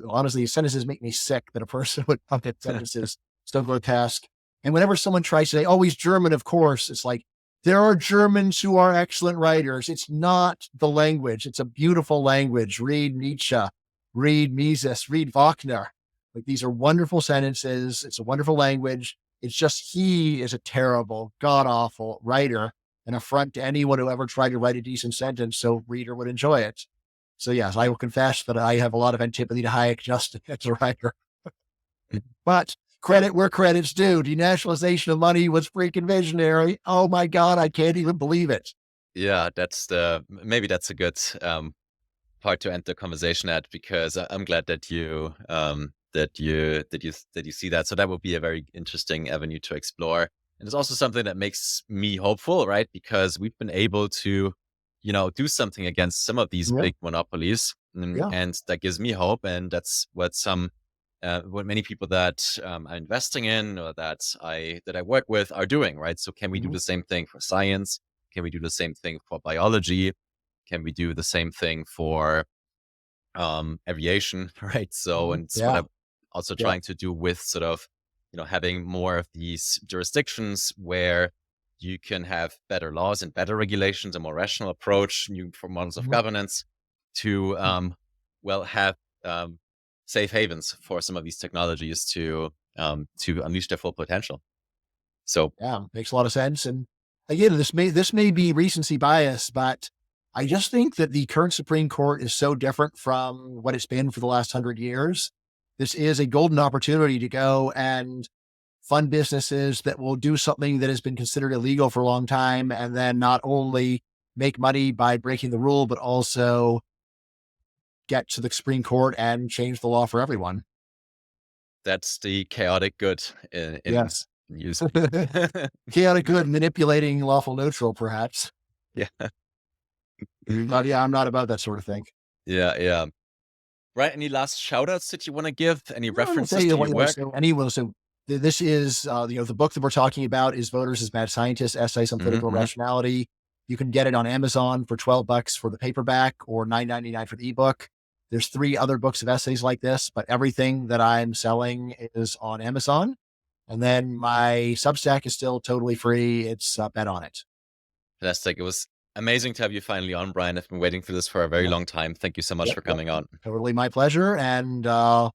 Honestly, his sentences make me sick that a person would pump his sentences so grotesque. And whenever someone tries to say, oh, he's German, of course, it's like, there are Germans who are excellent writers. It's not the language. It's a beautiful language. Read Nietzsche, read Mises, read Wagner. Like these are wonderful sentences. It's a wonderful language. It's just he is a terrible, god awful writer, an affront to anyone who ever tried to write a decent sentence so reader would enjoy it. So yes, I will confess that I have a lot of antipathy to Hayek just as a writer. But credit where credit's due. Denationalization of money was freaking visionary. Oh my God, I can't even believe it. Yeah, maybe that's a good part to end the conversation at, because I'm glad that you see that. So that would be a very interesting avenue to explore. And it's also something that makes me hopeful, right? Because we've been able to, do something against some of these Yeah, big monopolies, yeah. and that gives me hope. And that's what many people that I'm investing in, or that I work with, are doing, right? So can we do Mhm, the same thing for science? Can we do the same thing for biology? Can we do the same thing for aviation, right? So, mhm. and it's what Yeah, I'm also yeah. trying to do with sort of, having more of these jurisdictions where you can have better laws and better regulations, a more rational approach, new for models of Mhm. governance to, have safe havens for some of these technologies to unleash their full potential. So, Yeah, makes a lot of sense. And again, this may be recency bias, but I just think that the current Supreme Court is so different from what it's been for the last 100 years. This is a golden opportunity to go and fund businesses that will do something that has been considered illegal for a long time, and then not only make money by breaking the rule, but also get to the Supreme Court and change the law for everyone. that's the chaotic good in Yes. use. Chaotic good, manipulating lawful neutral, perhaps. Yeah. But yeah, I'm not about that sort of thing. Yeah, yeah. Right. Any last shout outs that you want to give? Any No, I'm gonna references say to what your work? so anyone. So this is the book that we're talking about is Voters as Mad Scientists: Essays on Hmm, Political hmm. Rationality. You can get it on Amazon for $12 for the paperback or $9.99 for the ebook. There's 3 other books of essays like this, but everything that I'm selling is on Amazon. And then my Substack is still totally free. It's Bet on it. Fantastic. It was amazing to have you finally on, Brian. I've been waiting for this for a very Yep, long time. Thank you so much yep, for yep. coming on. Totally my pleasure. And flow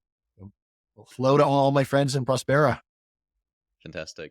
to all my friends in Prospera. Fantastic.